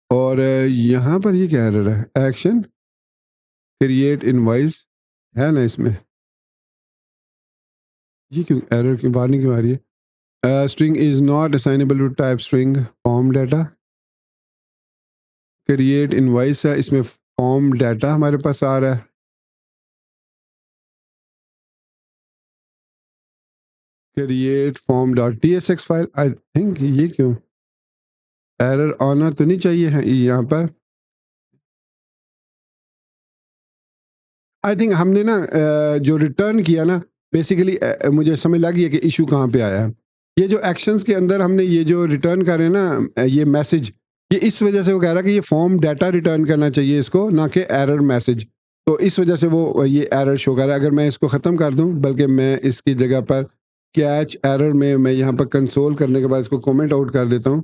[SPEAKER 1] और यहाँ पर ये क्या एरर है, एक्शन क्रिएट इनवॉइस है ना इसमें, ये क्यों एरर की वार्निंग क्यों आ रही है। String is not assignable to type string form data. Create invoice है, इसमें फॉर्म डाटा हमारे पास आ रहा है। Create form dot tsx file, I think ये क्यों एरर आना तो नहीं चाहिए है यहाँ पर। आई थिंक हमने ना जो रिटर्न किया ना, बेसिकली मुझे समझ लग गई है कि इशू कहाँ पे आया है। ये जो एक्शंस के अंदर हमने ये जो रिटर्न कर रहे हैं ना, ये मैसेज, ये इस वजह से वो कह रहा है कि ये फॉर्म डाटा रिटर्न करना चाहिए इसको, ना कि एरर मैसेज। तो इस वजह से वो ये एरर शो कर रहा है। अगर मैं इसको ख़त्म कर दूं, बल्कि मैं इसकी जगह पर कैच एरर में मैं यहाँ पर कंसोल करने के बाद इसको कमेंट आउट कर देता हूँ,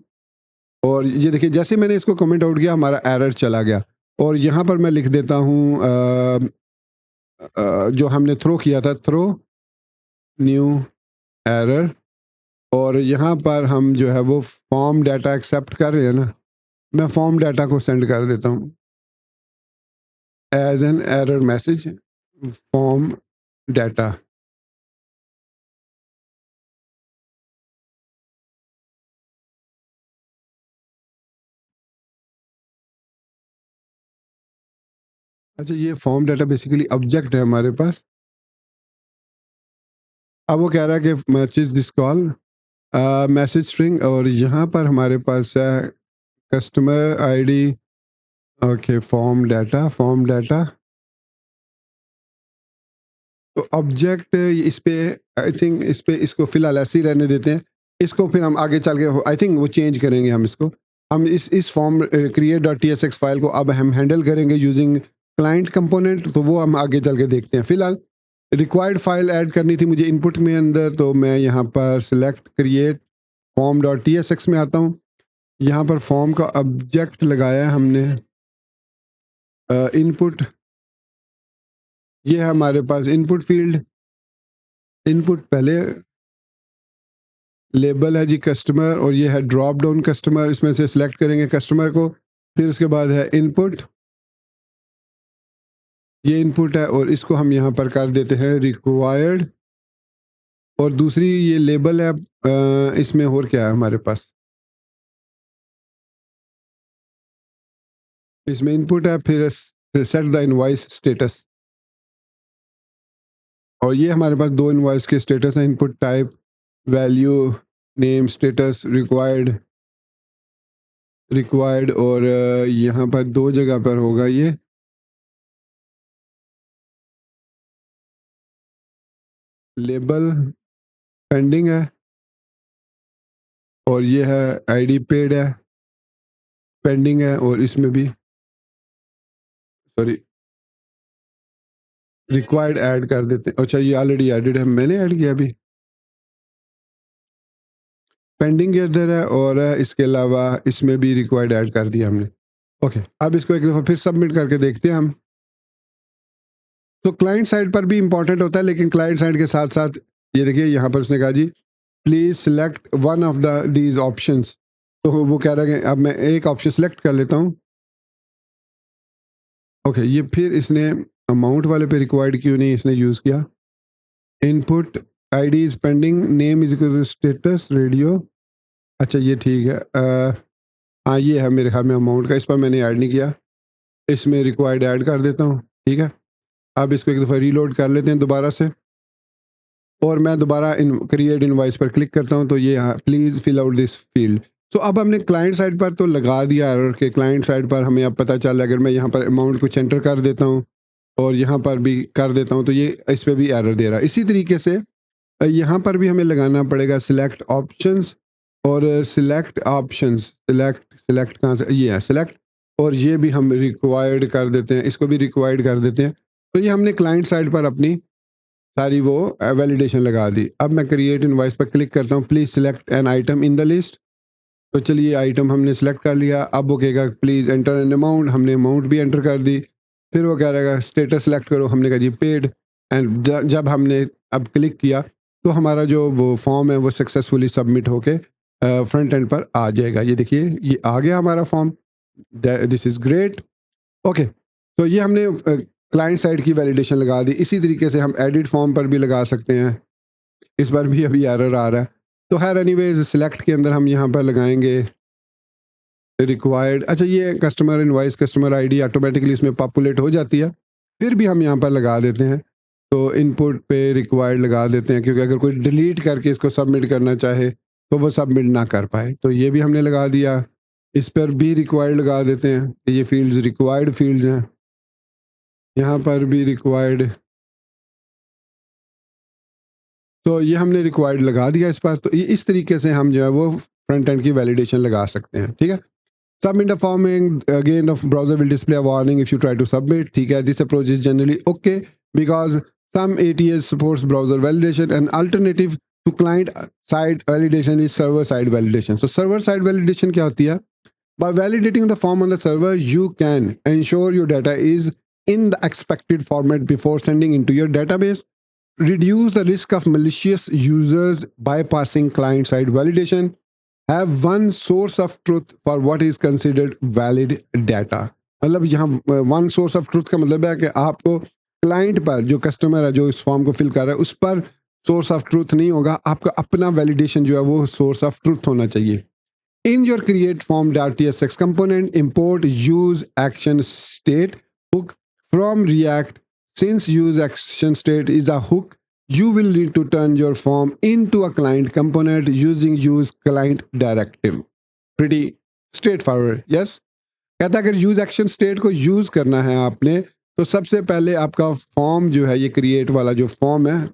[SPEAKER 1] और ये देखिए जैसे मैंने इसको कमेंट आउट किया हमारा एरर चला गया। और यहाँ पर मैं लिख देता हूँ जो हमने थ्रो किया था, थ्रो न्यू एरर, और यहाँ पर हम जो है वो फॉर्म डाटा एक्सेप्ट कर रहे हैं ना, मैं फॉर्म डाटा को सेंड कर देता हूँ as an error message form data. अच्छा, ये फॉर्म डाटा बेसिकली ऑब्जेक्ट है हमारे पास। अब वो कह रहा है कि matches this call message string, और यहाँ पर हमारे पास है customer ID. Okay, form data तो ऑब्जेक्ट इस पे, आई थिंक इस पे इसको फिलहाल ऐसे ही रहने देते हैं। इसको फिर हम आगे चल के आई थिंक वो चेंज करेंगे। हम इसको हम इस फॉर्म create.tsx फाइल को अब हम हैंडल करेंगे यूजिंग क्लाइंट कंपोनेंट, तो वो हम आगे चल के देखते हैं। फिलहाल रिक्वायर्ड फाइल ऐड करनी थी मुझे इनपुट में अंदर, तो मैं यहाँ पर सिलेक्ट क्रिएट form.tsx में आता हूँ। यहाँ पर फॉर्म का ऑब्जेक्ट लगाया है हमने, इनपुट, ये है हमारे पास इनपुट फील्ड। इनपुट पहले लेबल है जी कस्टमर, और ये है ड्रॉप डाउन कस्टमर, इसमें से सिलेक्ट करेंगे कस्टमर को। फिर उसके बाद है इनपुट, ये इनपुट है और इसको हम यहाँ पर कर देते हैं रिक्वायर्ड। और दूसरी ये लेबल है, इसमें और क्या है हमारे पास, इसमें इनपुट है, फिर सेट द इनवॉइस स्टेटस। और ये हमारे पास दो इनवॉइस के स्टेटस हैं, input type value name status required required. और यहाँ पर दो जगह पर होगा ये लेबल पेंडिंग है और ये है आईडी पेड है पेंडिंग है। और इसमें भी सॉरी रिक्वायर्ड ऐड कर देते हैं। अच्छा ये ऑलरेडी एडिड है, मैंने ऐड किया अभी, पेंडिंग के इधर है। और इसके अलावा इसमें भी रिक्वायर्ड ऐड कर दिया हमने। ओके, अब इसको एक दफ़ा फिर सबमिट करके देखते हैं हम। तो क्लाइंट साइड पर भी इंपॉर्टेंट होता है, लेकिन क्लाइंट साइड के साथ साथ ये देखिए यहाँ पर उसने कहा जी please select one of the these options. तो वो कह रहा है कि अब मैं एक ऑप्शन सेलेक्ट कर लेता हूँ। ओके, ये फिर इसने अमाउंट वाले पे रिक्वायर्ड क्यों नहीं इसने यूज़ किया। Input ID is pending name is equal to status radio. अच्छा ये ठीक है। हाँ ये है मेरे ख्याल में अमाउंट का, इस पर मैंने ऐड नहीं किया, इसमें रिक्वायर्ड ऐड कर देता हूँ। ठीक है, अब इसको एक दफ़ा रीलोड कर लेते हैं दोबारा से। और मैं दोबारा इन क्रिएट इनवॉइस पर क्लिक करता हूँ तो ये यहाँ please fill out this field. तो अब हमने क्लाइंट साइड पर तो लगा दिया एरर के, क्लाइंट साइड पर हमें अब पता चला अगर मैं यहाँ पर अमाउंट कुछ एंटर कर देता हूँ और यहाँ पर भी कर देता हूँ तो ये इस पर भी एरर दे रहा है। इसी तरीके से यहाँ पर भी हमें लगाना पड़ेगा सिलेक्ट ऑप्शंस। और सिलेक्ट ऑप्शंस सिलेक्ट सिलेक्ट कहाँ से, ये है सिलेक्ट। और ये भी हम रिक्वायर्ड कर देते हैं, इसको भी रिक्वायर्ड कर देते हैं। तो ये हमने क्लाइंट साइड पर अपनी सारी वो वैलिडेशन लगा दी। अब मैं क्रिएट इनवॉइस पर क्लिक करता हूँ, please select an item in the list. तो चलिए आइटम हमने सेलेक्ट कर लिया। अब वो कहेगा प्लीज़ एंटर एन अमाउंट, हमने अमाउंट भी एंटर कर दी। फिर वो कह रहेगा स्टेटस सेलेक्ट करो, हमने कहा जी पेड। एंड जब हमने अब क्लिक किया तो हमारा जो वो फॉर्म है वो सक्सेसफुली सबमिट होके फ्रंट एंड पर आ जाएगा। ये देखिए ये आ गया हमारा form, this is great. Okay, तो ये हमने क्लाइंट साइड की वैलिडेशन लगा दी। इसी तरीके से हम एडिट फॉर्म पर भी लगा सकते हैं, इस पर भी अभी एरर आ रहा है। तो खैर एनीवेज सिलेक्ट के अंदर हम यहाँ पर लगाएंगे रिक्वायर्ड। अच्छा ये customer invoice customer ID automatically इसमें पॉपुलेट हो जाती है, फिर भी हम यहाँ पर लगा देते हैं। तो इनपुट पे रिक्वायर्ड लगा देते हैं, क्योंकि अगर कोई डिलीट करके इसको सबमिट करना चाहे तो वो सबमिट ना कर पाए। तो ये भी हमने लगा दिया, इस पर भी रिक्वायर्ड लगा देते हैं कि ये फील्ड्स रिक्वायर्ड फील्ड्स हैं, यहाँ पर भी रिक्वायर्ड। तो ये हमने रिक्वायर्ड लगा दिया इस पर। तो इस तरीके से हम जो है वो फ्रंट एंड की वैलिडेशन लगा सकते हैं। ठीक है, submit the forming again of browser will display a warning if you try to submit. ठीक है, this approach is generally okay because some ATS supports browser validation and alternative to client side validation is server side validation. So server side validation क्या होती है? By validating the form on the server, you can ensure your data is in the expected format before sending into your database, reduce the risk of malicious users bypassing client-side validation, have one source of truth for what is considered valid data। मतलब यहाँ one source of truth का मतलब है कि आपको client पर जो customer है जो इस फॉर्म को फिल कर रहा है उस पर सोर्स ऑफ ट्रुथ नहीं होगा, आपका अपना वैलिडेशन जो है वो सोर्स ऑफ ट्रुथ होना चाहिए। In your create form.tsx component, import use action state hook from React. Since use action state is a hook, you will need to turn your form into a client component using use client directive. Pretty straightforward, yes? कहता है अगर use action state को use करना है आपने तो सबसे पहले आपका फॉर्म जो है ये क्रिएट वाला जो फॉर्म है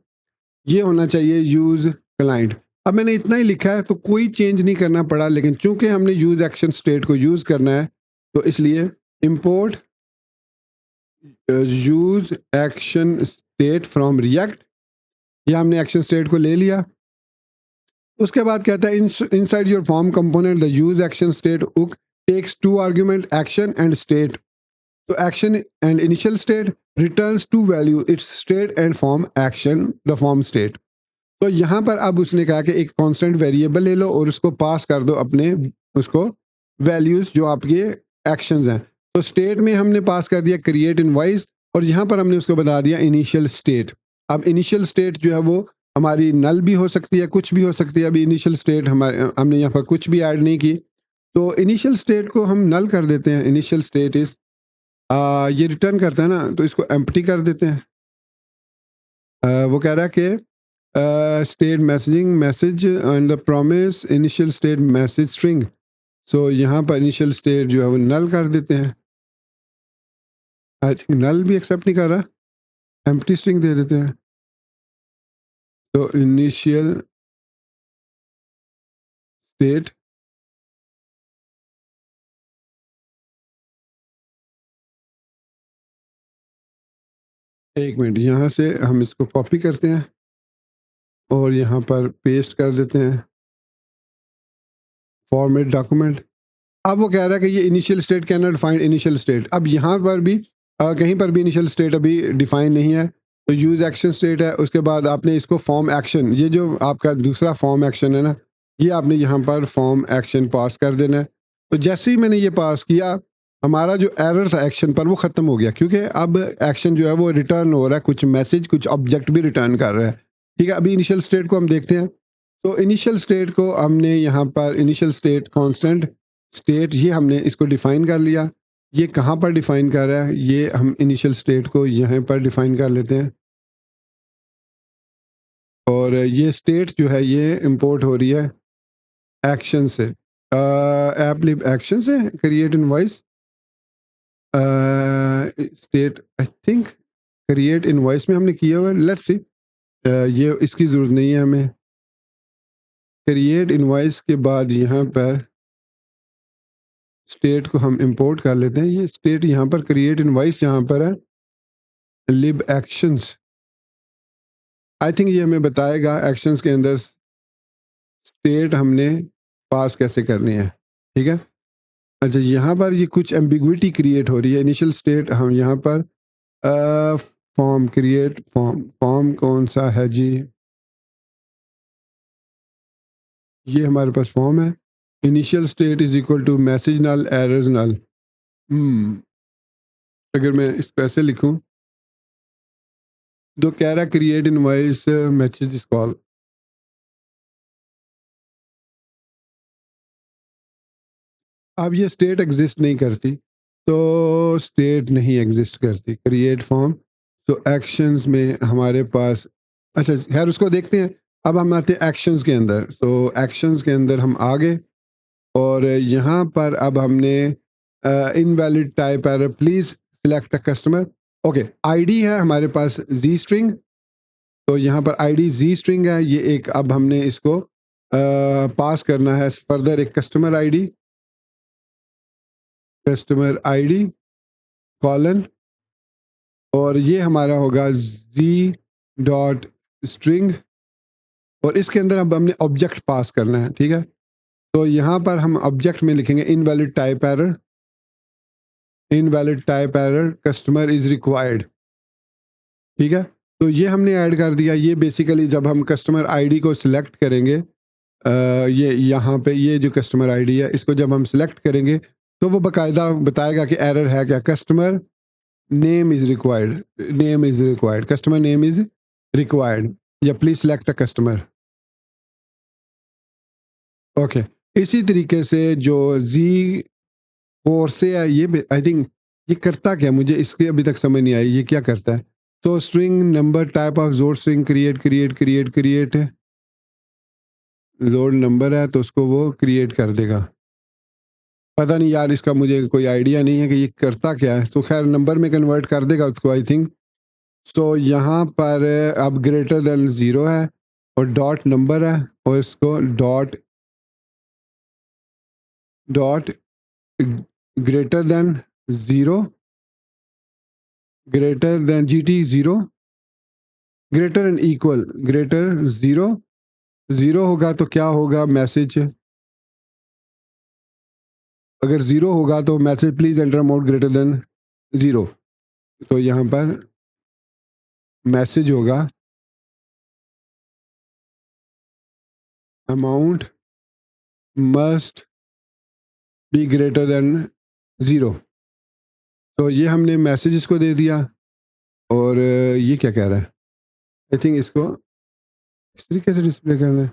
[SPEAKER 1] ये होना चाहिए यूज क्लाइंट। अब मैंने इतना ही लिखा है तो कोई चेंज नहीं करना पड़ा, लेकिन चूंकि हमने यूज एक्शन स्टेट को यूज करना है तो इसलिए import use action state from react, या हमने एक्शन स्टेट को ले लिया। उसके बाद कहता है inside your form component the use action state hook takes two argument action and state. तो action and initial state returns two value its state and form action the form state. तो यहाँ पर अब उसने कहा कि एक कांस्टेंट वेरिएबल ले लो और उसको पास कर दो अपने उसको वैल्यूज जो आपके एक्शंस हैं। तो स्टेट में हमने पास कर दिया क्रिएट इनवॉइस और यहाँ पर हमने उसको बता दिया इनिशियल स्टेट। अब इनिशियल स्टेट जो है वो हमारी नल भी हो सकती है, कुछ भी हो सकती है। अभी इनिशियल स्टेट हमारे हमने यहाँ पर कुछ भी ऐड नहीं की, तो इनिशियल स्टेट को हम नल कर देते हैं। इनिशियल स्टेट इज ये रिटर्न करता है ना, तो इसको एम्प्टी कर देते हैं। वो कह रहा है कि state messaging message and the promise initial state message string. So यहाँ पर इनिशियल स्टेट जो है वो नल कर देते हैं। आई थिंक नल भी एक्सेप्ट नहीं कर रहा, एम्प्टी स्ट्रिंग दे देते हैं। तो इनिशियल स्टेट एक मिनट, यहाँ से हम इसको कॉपी करते हैं और यहाँ पर पेस्ट कर देते हैं फॉर्मेट डॉक्यूमेंट। अब वो कह रहा है कि ये initial state can not find initial state. अब यहाँ पर भी कहीं पर भी इनिशियल स्टेट अभी डिफाइन नहीं है, तो यूज एक्शन स्टेट है। उसके बाद आपने इसको फॉर्म एक्शन, ये जो आपका दूसरा फॉर्म एक्शन है ना, ये आपने यहाँ पर फॉर्म एक्शन पास कर देना है। तो जैसे ही मैंने ये पास किया, हमारा जो एरर था एक्शन पर वो ख़त्म हो गया, क्योंकि अब एक्शन जो है वो रिटर्न हो रहा है, कुछ मैसेज कुछ ऑब्जेक्ट भी रिटर्न कर रहा है। ठीक है, अभी इनिशियल स्टेट को हम देखते हैं। तो इनिशियल स्टेट को हमने यहाँ पर इनिशियल स्टेट कांस्टेंट स्टेट, ये हमने इसको डिफ़ाइन कर लिया। ये कहाँ पर डिफ़ाइन कर रहा है, ये हम इनिशियल स्टेट को यहाँ पर डिफ़ाइन कर लेते हैं। और ये स्टेट जो है ये इंपोर्ट हो रही है एक्शन से, ऐप लिब एक्शन से create invoice state. I think create invoice में हमने किया हुआ है, लेट्स सी। ये इसकी ज़रूरत नहीं है हमें। क्रिएट इनवॉइस के बाद यहाँ पर स्टेट को हम इंपोर्ट कर लेते हैं। ये स्टेट यहाँ पर क्रिएट इनवॉइस यहाँ पर है लिब एक्शंस। आई थिंक ये हमें बताएगा एक्शंस के अंदर स्टेट हमने पास कैसे करनी है। ठीक है, अच्छा यहाँ पर ये कुछ एम्बिग्विटी क्रिएट हो रही है। इनिशियल स्टेट हम यहाँ पर फॉर्म क्रिएट फॉर्म, फॉर्म कौन सा है जी, ये हमारे पास फॉर्म है। Initial state is equal to message null errors null. अगर मैं इस पे ऐसे लिखूं तो कह रहा create invoice message this call. अब ये स्टेट एग्जिस्ट नहीं करती, तो स्टेट नहीं एग्जिस्ट करती क्रिएट फॉर्म। तो एक्शंस में हमारे पास, अच्छा खैर उसको देखते हैं। अब हम आते हैं एक्शंस के अंदर। तो एक्शंस के अंदर हम आ गए और यहाँ पर अब हमने invalid type error please select a customer. Okay, ID है हमारे पास जी स्ट्रिंग, तो यहाँ पर आईडी जी स्ट्रिंग है। ये एक अब हमने इसको पास करना है फर्दर एक कस्टमर आईडी कॉलन, और ये हमारा होगा जी डॉट स्ट्रिंग, और इसके अंदर अब हमने ऑब्जेक्ट पास करना है। ठीक है, तो यहाँ पर हम ऑब्जेक्ट में लिखेंगे invalid type error, invalid type error customer is required. ठीक है, तो ये हमने ऐड कर दिया। ये बेसिकली जब हम कस्टमर आईडी को सिलेक्ट करेंगे, ये यहाँ पे ये जो कस्टमर आईडी है इसको जब हम सिलेक्ट करेंगे तो वो बाकायदा बताएगा कि एरर है क्या। Customer name is required, name is required, customer name is required, या please select the customer. Okay, इसी तरीके से जो जी फोर से है, ये आई थिंक ये करता क्या, मुझे इसके अभी तक समझ नहीं आई ये क्या करता है। तो स्ट्रिंग नंबर टाइप ऑफ जोर string create create create create load number है तो उसको वो क्रिएट कर देगा। पता नहीं यार, इसका मुझे कोई आइडिया नहीं है कि ये करता क्या है। तो खैर नंबर में कन्वर्ट कर देगा उसको आई थिंक। तो यहाँ पर अब ग्रेटर देन ज़ीरो है और डॉट नंबर है, और इसको dot dot greater than zero, greater than G T zero, greater and equal, greater zero, zero होगा तो क्या होगा मैसेज, अगर ज़ीरो होगा तो message please enter amount greater than zero. तो यहाँ पर मैसेज होगा amount must be greater than zero. तो ये हमने मैसेज इसको दे दिया। और ये क्या कह रहा है? आई थिंक इसको इस तरीके से डिस्प्ले करना है।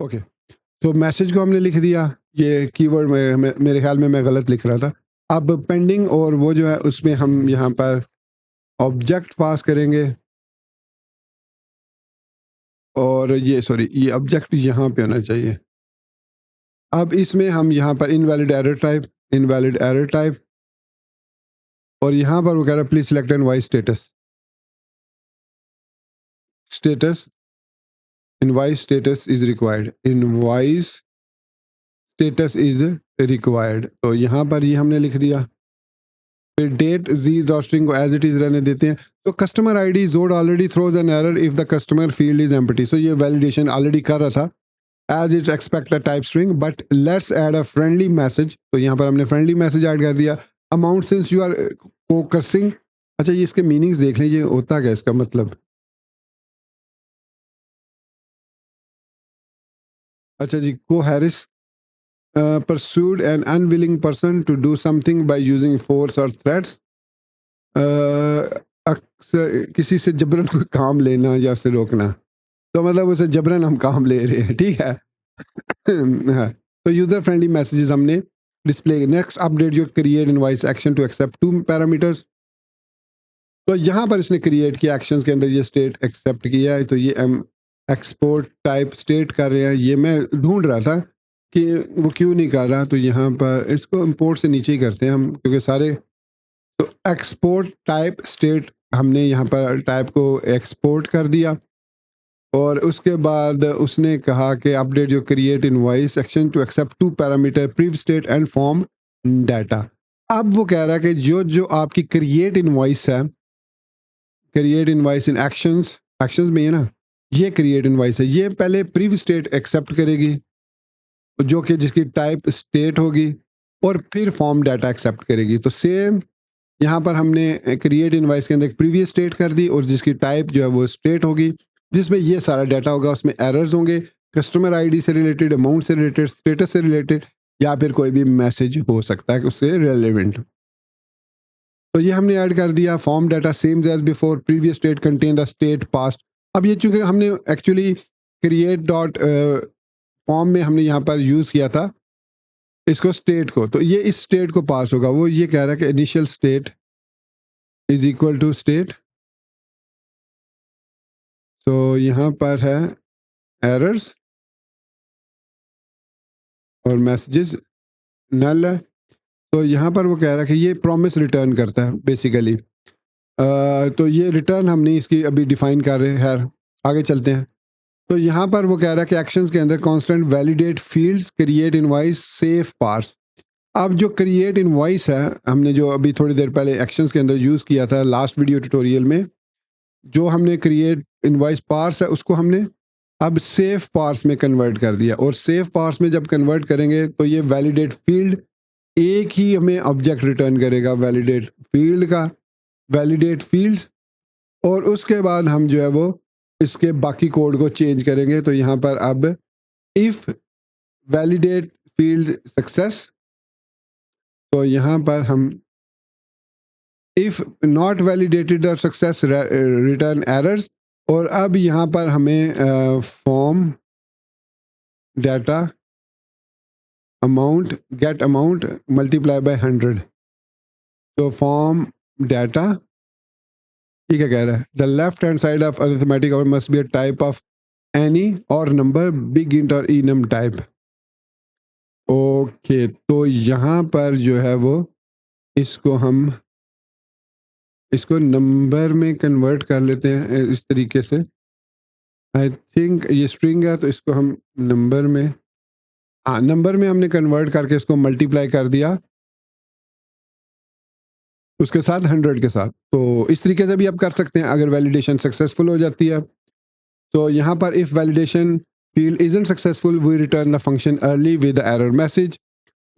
[SPEAKER 1] ओके, तो मैसेज को हमने लिख दिया। ये कीवर्ड मेरे ख्याल में मैं गलत लिख रहा था। अब पेंडिंग और वो जो है उसमें हम यहाँ पर ऑब्जेक्ट पास करेंगे, और ये सॉरी ये ऑब्जेक्ट यहाँ पे होना चाहिए। अब इसमें हम यहाँ पर इनवैलिड एरर टाइप, और यहाँ पर वो कह रहा है please select invoice status invoice status is required, invoice status is required. तो यहाँ पर ये हमने लिख दिया। फिर डेट जी रोस्टिंग को एज इट इज रहने देते हैं। तो customer ID Zod already throws an error if the customer field is empty. So ये वैलिडेशन ऑलरेडी कर रहा था as it expect a type string, but let's add a friendly message. तो यहाँ पर हमने फ्रेंडली मैसेज ऐड कर दिया। Amount since you are focusing. अच्छा, ये इसके मीनिंग्स देख लीजिए, होता क्या इसका मतलब। अच्छा जी, को Harris pursued an unwilling person to do something by using force or threats। अक्सर किसी से जबरन कोई काम लेना या उसे रोकना। तो मतलब उसे जबरन हम काम ले रहे हैं, ठीक है। हाँ, तो यूजर फ्रेंडली मैसेजेस हमने display. Next update your create invoice action to accept two parameters. तो यहाँ पर इसने क्रिएट किया एक्शंस के अंदर ये स्टेट एक्सेप्ट किया है। तो ये हम एक्सपोर्ट टाइप स्टेट कर रहे हैं। ये मैं ढूंढ रहा था कि वो क्यों नहीं कर रहा। तो यहाँ पर इसको इंपोर्ट से नीचे ही करते हैं हम, क्योंकि सारे। तो एक्सपोर्ट टाइप स्टेट हमने यहाँ पर टाइप को एक्सपोर्ट कर दिया, और उसके बाद उसने कहा कि अपडेट जो create invoice action to accept two parameter prev state and form data. अब वो कह रहा है कि जो जो आपकी क्रिएट इनवॉइस है, create invoice in actions, actions में है ना, ये क्रिएट इनवॉइस है, ये पहले प्रीव स्टेट एक्सेप्ट करेगी जो कि जिसकी टाइप स्टेट होगी, और फिर फॉर्म डाटा एक्सेप्ट करेगी। तो सेम यहाँ पर हमने क्रिएट इनवॉइस के अंदर एक प्रीवियस स्टेट कर दी, और जिसकी टाइप जो है वो स्टेट होगी, जिसमें ये सारा डाटा होगा। उसमें एरर्स होंगे कस्टमर आईडी से रिलेटेड, अमाउंट से रिलेटेड, स्टेटस से रिलेटेड, या फिर कोई भी मैसेज हो सकता है कि उससे रिलेवेंट। तो ये हमने ऐड कर दिया। Form data same as before, previous state contain the state passed. अब ये चूंकि हमने एक्चुअली क्रिएट डॉट फॉर्म में हमने यहाँ पर यूज़ किया था इसको स्टेट को, तो ये इस स्टेट को पास होगा। वो ये कह रहा है कि initial state is equal to state. तो यहाँ पर है एरर्स और मैसेजेस नल है। तो यहाँ पर वो कह रहा है कि ये प्रॉमिस रिटर्न करता है बेसिकली। तो ये रिटर्न हम नहीं इसकी अभी डिफाइन कर रहे हैं, खैर आगे चलते हैं। तो यहाँ पर वो कह रहा है कि एक्शंस के अंदर constant validate fields create invoice safe parse. अब जो क्रिएट इनवॉइस है, हमने जो अभी थोड़ी देर पहले एक्शंस के अंदर यूज़ किया था लास्ट वीडियो ट्यूटोरियल में, जो हमने क्रिएट इनवॉइस पार्स है उसको हमने अब सेफ पार्स में कन्वर्ट कर दिया। और सेफ पार्स में जब कन्वर्ट करेंगे तो ये वैलिडेट फील्ड एक ही हमें ऑब्जेक्ट रिटर्न करेगा, वैलिडेट फील्ड का, वैलिडेट फील्ड्स। और उसके बाद हम जो है वो इसके बाकी कोड को चेंज करेंगे। तो यहाँ पर अब इफ वैलिडेट फील्ड सक्सेस, तो यहाँ पर हम इफ नॉट वैलिडेटेड और सक्सेस रिटर्न एरर्स। और अब यहाँ पर हमें form data amount get amount multiply by 100। तो फॉर्म डाटा, ठीक है, कह रहा है the left hand side of arithmetic और must be a type of any और नंबर बिग इंट और इनम टाइप। ओके, तो यहाँ पर जो है वो इसको हम इसको नंबर में कन्वर्ट कर लेते हैं इस तरीके से। आई थिंक ये स्ट्रिंग है तो इसको हम नंबर में, हाँ नंबर में हमने कन्वर्ट करके इसको मल्टीप्लाई कर दिया उसके साथ 100 के साथ। तो इस तरीके से भी आप कर सकते हैं अगर वैलिडेशन सक्सेसफुल हो जाती है। तो यहाँ पर if validation field isn't successful we return the function early with error message.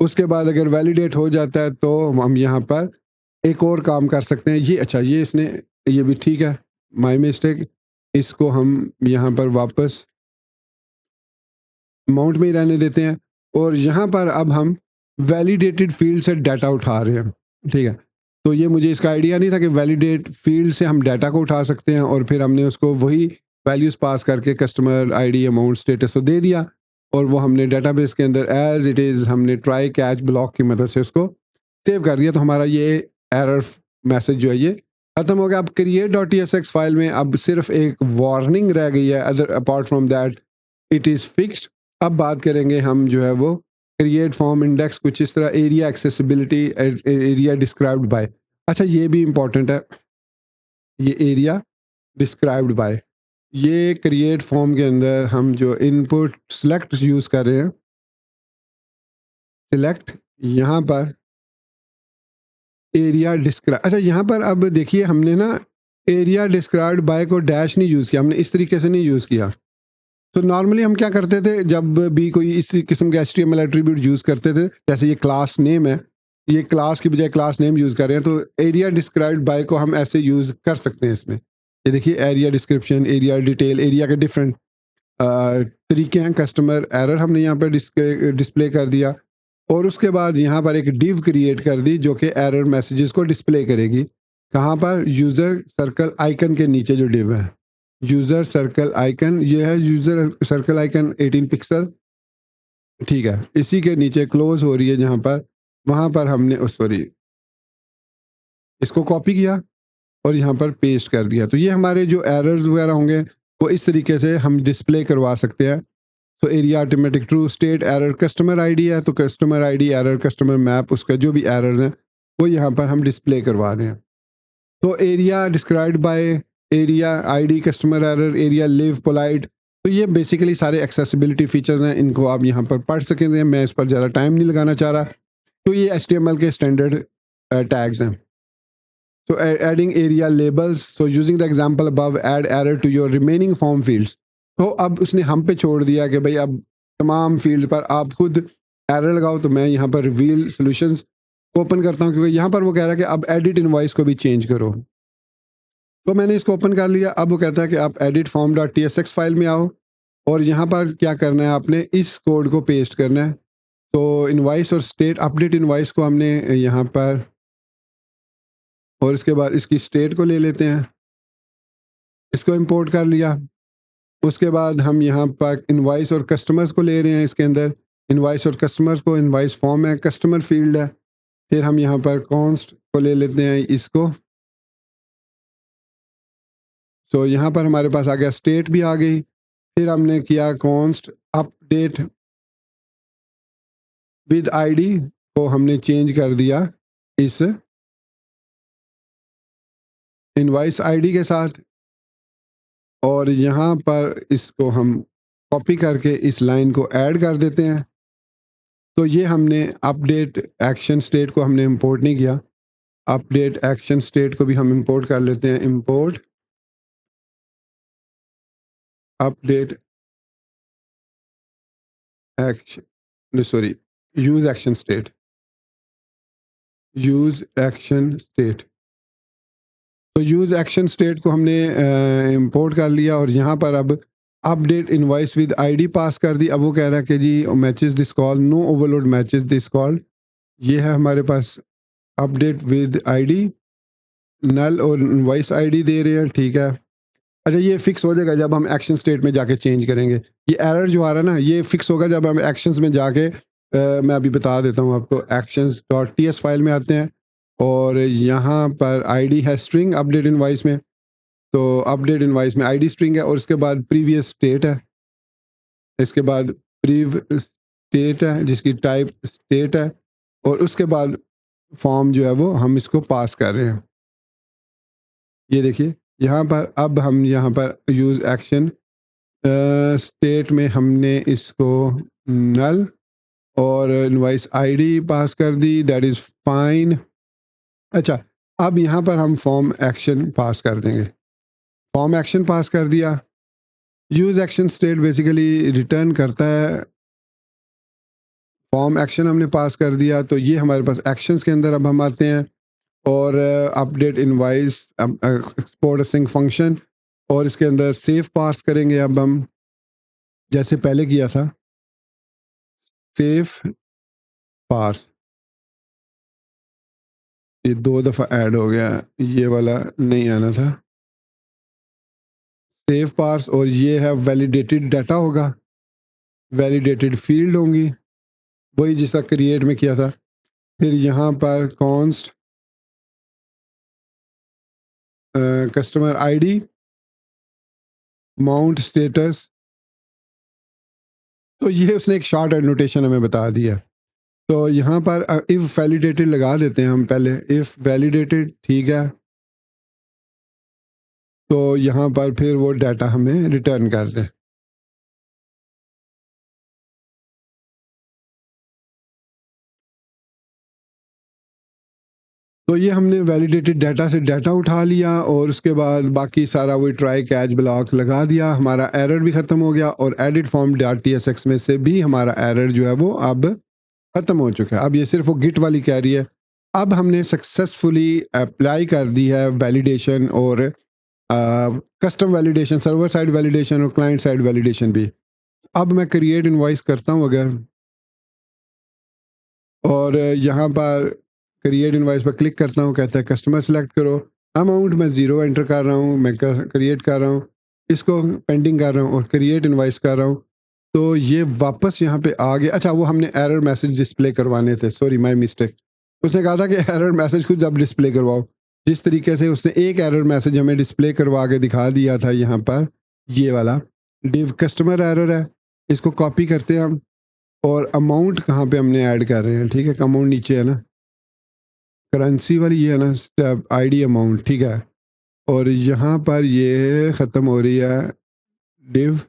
[SPEAKER 1] उसके बाद अगर वैलिडेट हो जाता है तो हम यहाँ पर एक और काम कर सकते हैं। ये अच्छा, ये इसने ये भी ठीक है, माय मिस्टेक। इसको हम यहाँ पर वापस अमाउंट में ही रहने देते हैं। और यहाँ पर अब हम वैलिडेटेड फील्ड से डाटा उठा रहे हैं, ठीक है। तो ये मुझे इसका आइडिया नहीं था कि वैलिडेट फील्ड से हम डाटा को उठा सकते हैं, और फिर हमने उसको वही वैल्यूज़ पास करके कस्टमर आईडी, अमाउंट, स्टेटस को दे दिया, और वो हमने डेटाबेस के अंदर एज इट इज़ हमने ट्राई कैच ब्लॉक की मदद से उसको सेव कर दिया। तो हमारा ये एरर मैसेज जो है ये खत्म हो गया। अब create dot t s x file में अब सिर्फ एक वार्निंग रह गई है, other apart from that it is fixed. अब बात करेंगे हम जो है वो क्रिएट फॉर्म इंडेक्स, कुछ इस तरह, area accessibility, area described bye. अच्छा, ये भी इम्पोर्टेंट है, ये एरिया डिस्क्राइब्ड बाय। ये क्रिएट फॉर्म के अंदर हम जो इनपुट सेलेक्ट यूज़ कर रहे हैं, सिलेक्ट, यहाँ पर एरिया डिस्क्राइब, अच्छा यहाँ पर अब देखिए हमने ना एरिया डिस्क्राइब्ड बाय को डैश नहीं यूज़ किया, हमने इस तरीके से नहीं यूज़ किया। तो नॉर्मली हम क्या करते थे जब भी कोई इस किस्म के HTML एट्रीब्यूट यूज़ करते थे, जैसे ये क्लास नेम है, ये क्लास की बजाय क्लास नेम यूज़ कर रहे हैं, तो एरिया डिस्क्राइब्ड बाय को हम ऐसे यूज़ कर सकते हैं इसमें। ये देखिए area description, area detail, area के डिफरेंट तरीके हैं। कस्टमर एरर हमने यहाँ पर डिस्प्ले कर दिया, और उसके बाद यहाँ पर एक डिव क्रिएट कर दी जो कि एरर मैसेजेस को डिस्प्ले करेगी। कहाँ पर? यूज़र सर्कल आइकन के नीचे जो डिव है, यूज़र सर्कल आइकन, ये है यूज़र सर्कल आइकन 18 पिक्सल, ठीक है। इसी के नीचे क्लोज हो रही है जहाँ पर, वहाँ पर हमने सॉरी, इसको कॉपी किया और यहाँ पर पेस्ट कर दिया। तो ये हमारे जो एरर्स वगैरह होंगे वो इस तरीके से हम डिस्प्ले करवा सकते हैं। तो area automatic true state error, customer ID है तो customer ID error, customer map, उसका जो भी एरर्स हैं वो यहाँ पर हम डिस्प्ले करवा रहे हैं। तो area described bye, area ID, customer error, area live polite, तो ये बेसिकली सारे एक्सेसिबिलिटी फीचर्स हैं, इनको आप यहाँ पर पढ़ सकेंगे, मैं इस पर ज़्यादा टाइम नहीं लगाना चाह रहा। तो ये HTML के स्टैंडर्ड टैग्स हैं। So adding area labels. So using the example above, add error to your remaining form fields. तो अब उसने हम पे छोड़ दिया कि भाई अब तमाम फील्ड पर आप खुद एरर लगाओ। तो मैं यहाँ पर रिवील सॉल्यूशंस ओपन करता हूँ, क्योंकि यहाँ पर वो कह रहा है कि अब एडिट इनवॉइस को भी चेंज करो। तो मैंने इसको ओपन कर लिया। अब वो कहता है कि आप edit form dot TSX file में आओ, और यहाँ पर क्या करना है, आपने इस कोड को पेस्ट करना है। तो इनवॉइस और स्टेट, अपडेट इनवॉइस को हमने यहाँ पर, और इसके बाद इसकी स्टेट को ले लेते हैं, इसको इंपोर्ट कर लिया। उसके बाद हम यहाँ पर इनवॉइस और कस्टमर्स को ले रहे हैं, इसके अंदर इनवॉइस और कस्टमर्स को, इनवॉइस फॉर्म है, कस्टमर फील्ड है। फिर हम यहाँ पर कॉन्स्ट को ले लेते हैं इसको। तो यहाँ पर हमारे पास आ गया, स्टेट भी आ गई। फिर हमने किया कॉन्स्ट अपडेट विद आईडी को हमने चेंज कर दिया इस इनवॉइस आईडी के साथ, और यहाँ पर इसको हम कॉपी करके इस लाइन को ऐड कर देते हैं। तो ये हमने अपडेट एक्शन स्टेट को हमने इंपोर्ट नहीं किया, अपडेट एक्शन स्टेट को भी हम इंपोर्ट कर लेते हैं। Import update action, sorry, use action state, use action state. तो यूज एक्शन स्टेट को हमने इंपोर्ट कर लिया, और यहाँ पर अब update invoice with ID pass कर दी। अब वो कह रहा है कि जी matches this call, no overload matches this call. ये है हमारे पास अपडेट विद आईडी, नल और इनवॉइस आईडी दे रहे हैं, ठीक है। अच्छा, ये फिक्स हो जाएगा जब हम एक्शन स्टेट में जाके चेंज करेंगे। ये एरर जो आ रहा है ना, ये फिक्स होगा जब हम एक्शंस में जाके मैं अभी बता देता हूँ आपको। एक्शंस डॉट TS फाइल में आते हैं, और यहाँ पर आईडी है स्ट्रिंग अपडेट इनवॉइस में। तो अपडेट इनवॉइस में आईडी स्ट्रिंग है, और इसके बाद प्रीवियस स्टेट है, इसके बाद प्रीव स्टेट है जिसकी टाइप स्टेट है, और उसके बाद फॉर्म जो है वो हम इसको पास कर रहे हैं। ये देखिए यहाँ पर, अब हम यहाँ पर यूज़ एक्शन स्टेट में हमने इसको नल और इनवॉइस आईडी पास कर दी, दैट इज़ फाइन। अच्छा, अब यहाँ पर हम फॉर्म एक्शन पास कर देंगे। फॉर्म एक्शन पास कर दिया। Use action state basically return करता है, फॉर्म एक्शन हमने पास कर दिया। तो ये हमारे पास एक्शंस के अंदर अब हम आते हैं, और update invoice export sinc function, और इसके अंदर सेव पास करेंगे अब हम, जैसे पहले किया था, सेव पार्स, ये 2 दफ़ा ऐड हो गया, ये वाला नहीं आना था। सेव पार्स, और ये है वैलिडेटेड डाटा होगा, वैलिडेटेड फील्ड होंगी, वही जिसका क्रिएट में किया था। फिर यहाँ पर const customer ID, mount status, तो ये उसने एक शॉर्ट एनोटेशन हमें बता दिया। तो यहाँ पर इफ़ वैलिडेटेड लगा देते हैं हम पहले, इफ़ वैलिडेटेड, ठीक है। तो यहाँ पर फिर वो डाटा हमें रिटर्न कर दे। तो ये हमने वैलिडेटेड डाटा से डाटा उठा लिया और उसके बाद बाकी सारा वही ट्राई कैच ब्लॉक लगा दिया, हमारा एरर भी ख़त्म हो गया, और एडिट फॉर्म .tsx में से भी हमारा एरर जो है वो अब ख़त्म हो चुका है। अब ये सिर्फ वो गिट वाली कह रही है। अब हमने सक्सेसफुली अप्लाई कर दी है वैलिडेशन, और custom validation, server side validation और क्लाइंट साइड वैलिडेशन भी। अब मैं क्रिएट इनवॉइस करता हूँ अगर, और यहाँ पर क्रिएट इनवॉइस पर क्लिक करता हूँ, कहता है कस्टमर सेलेक्ट करो, अमाउंट मैं 0 एंटर कर रहा हूँ, मैं क्रिएट कर रहा हूँ, इसको पेंडिंग कर रहा हूँ और क्रिएट इनवॉइस कर रहा हूँ। तो ये वापस यहाँ पे आ गया। अच्छा, वो हमने एरर मैसेज डिस्प्ले करवाने थे, सॉरी माय मिस्टेक। उसने कहा था कि एरर मैसेज खुद अब डिस्प्ले करवाओ। जिस तरीके से उसने एक एरर मैसेज हमें डिस्प्ले करवा के दिखा दिया था यहाँ पर, ये वाला डिव कस्टमर एरर है, इसको कॉपी करते हैं हम, और अमाउंट कहाँ पे हमने ऐड कर रहे हैं, ठीक है, अमाउंट नीचे है ना, करेंसी वाली ये है ना, स्टेप आईडी अमाउंट, ठीक है। और यहाँ पर ये ख़त्म हो रही है डिव,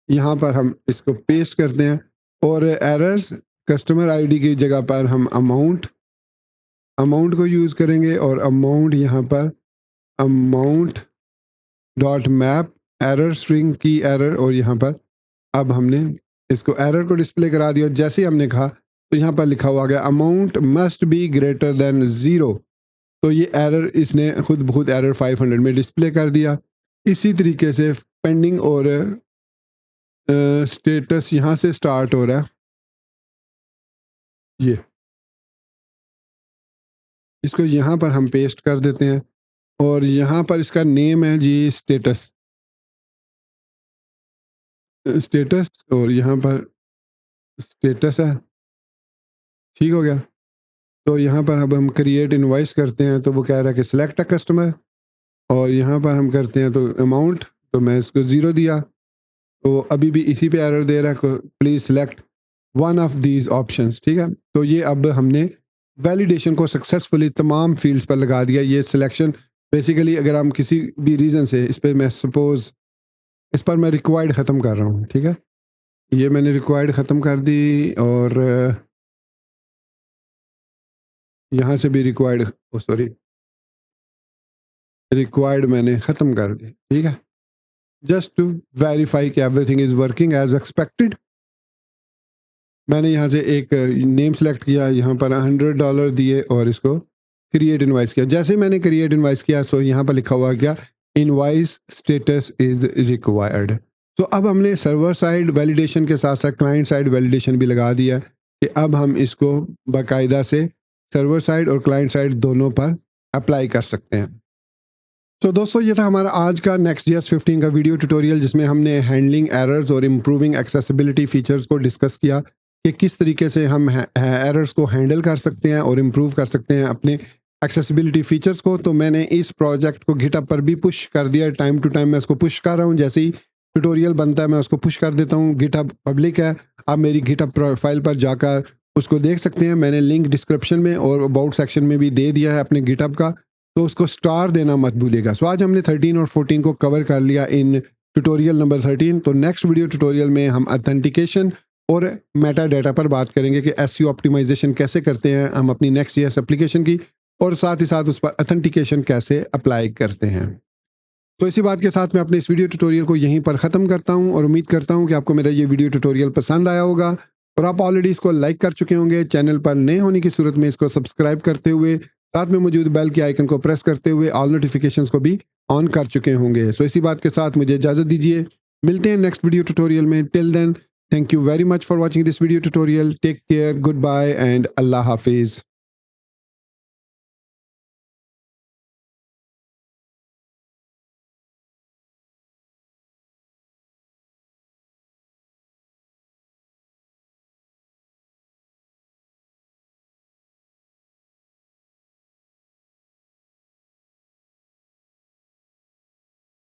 [SPEAKER 1] यहाँ पर हम इसको पेस्ट करते हैं, और एरर्स कस्टमर आईडी की जगह पर हम अमाउंट को यूज़ करेंगे, और अमाउंट यहाँ पर amount dot map error string की एरर, और यहाँ पर अब हमने इसको एरर को डिस्प्ले करा दिया। जैसे ही हमने कहा तो यहाँ पर लिखा हुआ गया amount must be greater than 0। तो ये एरर इसने खुद ब खुद एरर 500 में डिस्प्ले कर दिया। इसी तरीके से पेंडिंग और स्टेटस यहाँ से स्टार्ट हो रहा है, ये इसको यहाँ पर हम पेस्ट कर देते हैं, और यहाँ पर इसका नेम है जी स्टेटस, स्टेटस, और यहाँ पर स्टेटस है, ठीक हो गया। तो यहाँ पर अब हम क्रिएट इनवॉइस करते हैं, तो वो कह रहा है कि सिलेक्ट अ कस्टमर, और यहाँ पर हम करते हैं तो अमाउंट, तो मैं इसको 0 दिया, तो अभी भी इसी पे एरर दे रहा है, please select one of these options, ठीक है। तो ये अब हमने वैलिडेशन को सक्सेसफुली तमाम फील्ड्स पर लगा दिया। ये सिलेक्शन बेसिकली अगर हम किसी भी रीज़न से इस पर, मैं सपोज़ इस पर मैं रिक्वायर्ड ख़त्म कर रहा हूँ, ठीक है, ये मैंने रिक्वायर्ड ख़त्म कर दी, और यहाँ से भी रिक्वायर्ड, सॉरी रिक्वायर्ड मैंने ख़त्म कर दी, ठीक है, जस्ट टू वेरीफाई कि everything is working as expected. मैंने यहाँ से एक नेम सेलेक्ट किया, यहाँ पर $100 दिए, और इसको क्रिएट इनवाइस किया। जैसे मैंने क्रिएट इनवाइस किया, सो यहाँ पर लिखा हुआ क्या, इनवाइस स्टेटस इज़ रिक्वायर्ड। तो अब हमने सर्वर साइड वैलिडेशन के साथ साथ क्लाइंट साइड वैलिडेशन भी लगा दिया कि अब हम इसको बाकायदा से सर्वर साइड और क्लाइंट साइड दोनों पर अप्लाई कर सकते हैं। तो दोस्तों, ये था हमारा आज का Next.js 15 का वीडियो ट्यूटोरियल, जिसमें हमने हैंडलिंग एरर्स और इम्प्रूविंग एक्सेसिबिलिटी फीचर्स को डिस्कस किया कि किस तरीके से हम एरर्स को हैंडल कर सकते हैं और इम्प्रूव कर सकते हैं अपने एक्सेसिबिलिटी फीचर्स को। तो मैंने इस प्रोजेक्ट को गिटहब पर भी पुश कर दिया, टाइम टू टाइम मैं उसको पुश कर रहा हूँ, जैसे ही ट्यूटोरियल बनता है मैं उसको पुश कर देता हूँ। गिटहब पब्लिक है, आप मेरी गिटहब प्रोफाइल पर जाकर उसको देख सकते हैं। मैंने लिंक डिस्क्रिप्शन में और अबाउट सेक्शन में भी दे दिया है अपने गिटहब का, तो उसको स्टार देना मत भूलिएगा। सो आज हमने 13 और 14 को कवर कर लिया इन ट्यूटोरियल नंबर 13। तो नेक्स्ट वीडियो ट्यूटोरियल में हम ऑथेंटिकेशन और मेटा डाटा पर बात करेंगे कि एसईओ ऑप्टिमाइजेशन कैसे करते हैं हम अपनी Next.js एप्लीकेशन की, और साथ ही साथ उस पर ऑथेंटिकेशन कैसे अप्लाई करते हैं। तो इसी बात के साथ मैं अपने इस वीडियो ट्यूटोरियल को यहीं पर ख़त्म करता हूं, और उम्मीद करता हूं कि आपको मेरा ये वीडियो ट्यूटोरियल पसंद आया होगा, और आप ऑलरेडी इसको लाइक कर चुके होंगे। चैनल पर नए होने की सूरत में इसको सब्सक्राइब करते हुए साथ में मौजूद बेल के आइकन को प्रेस करते हुए ऑल नोटिफिकेशंस को भी ऑन कर चुके होंगे। सो इसी बात के साथ मुझे इजाज़त दीजिए, मिलते हैं नेक्स्ट वीडियो ट्यूटोरियल में। Till then Thank you very much for watching this video tutorial. Take care, goodbye, and Allah Hafiz.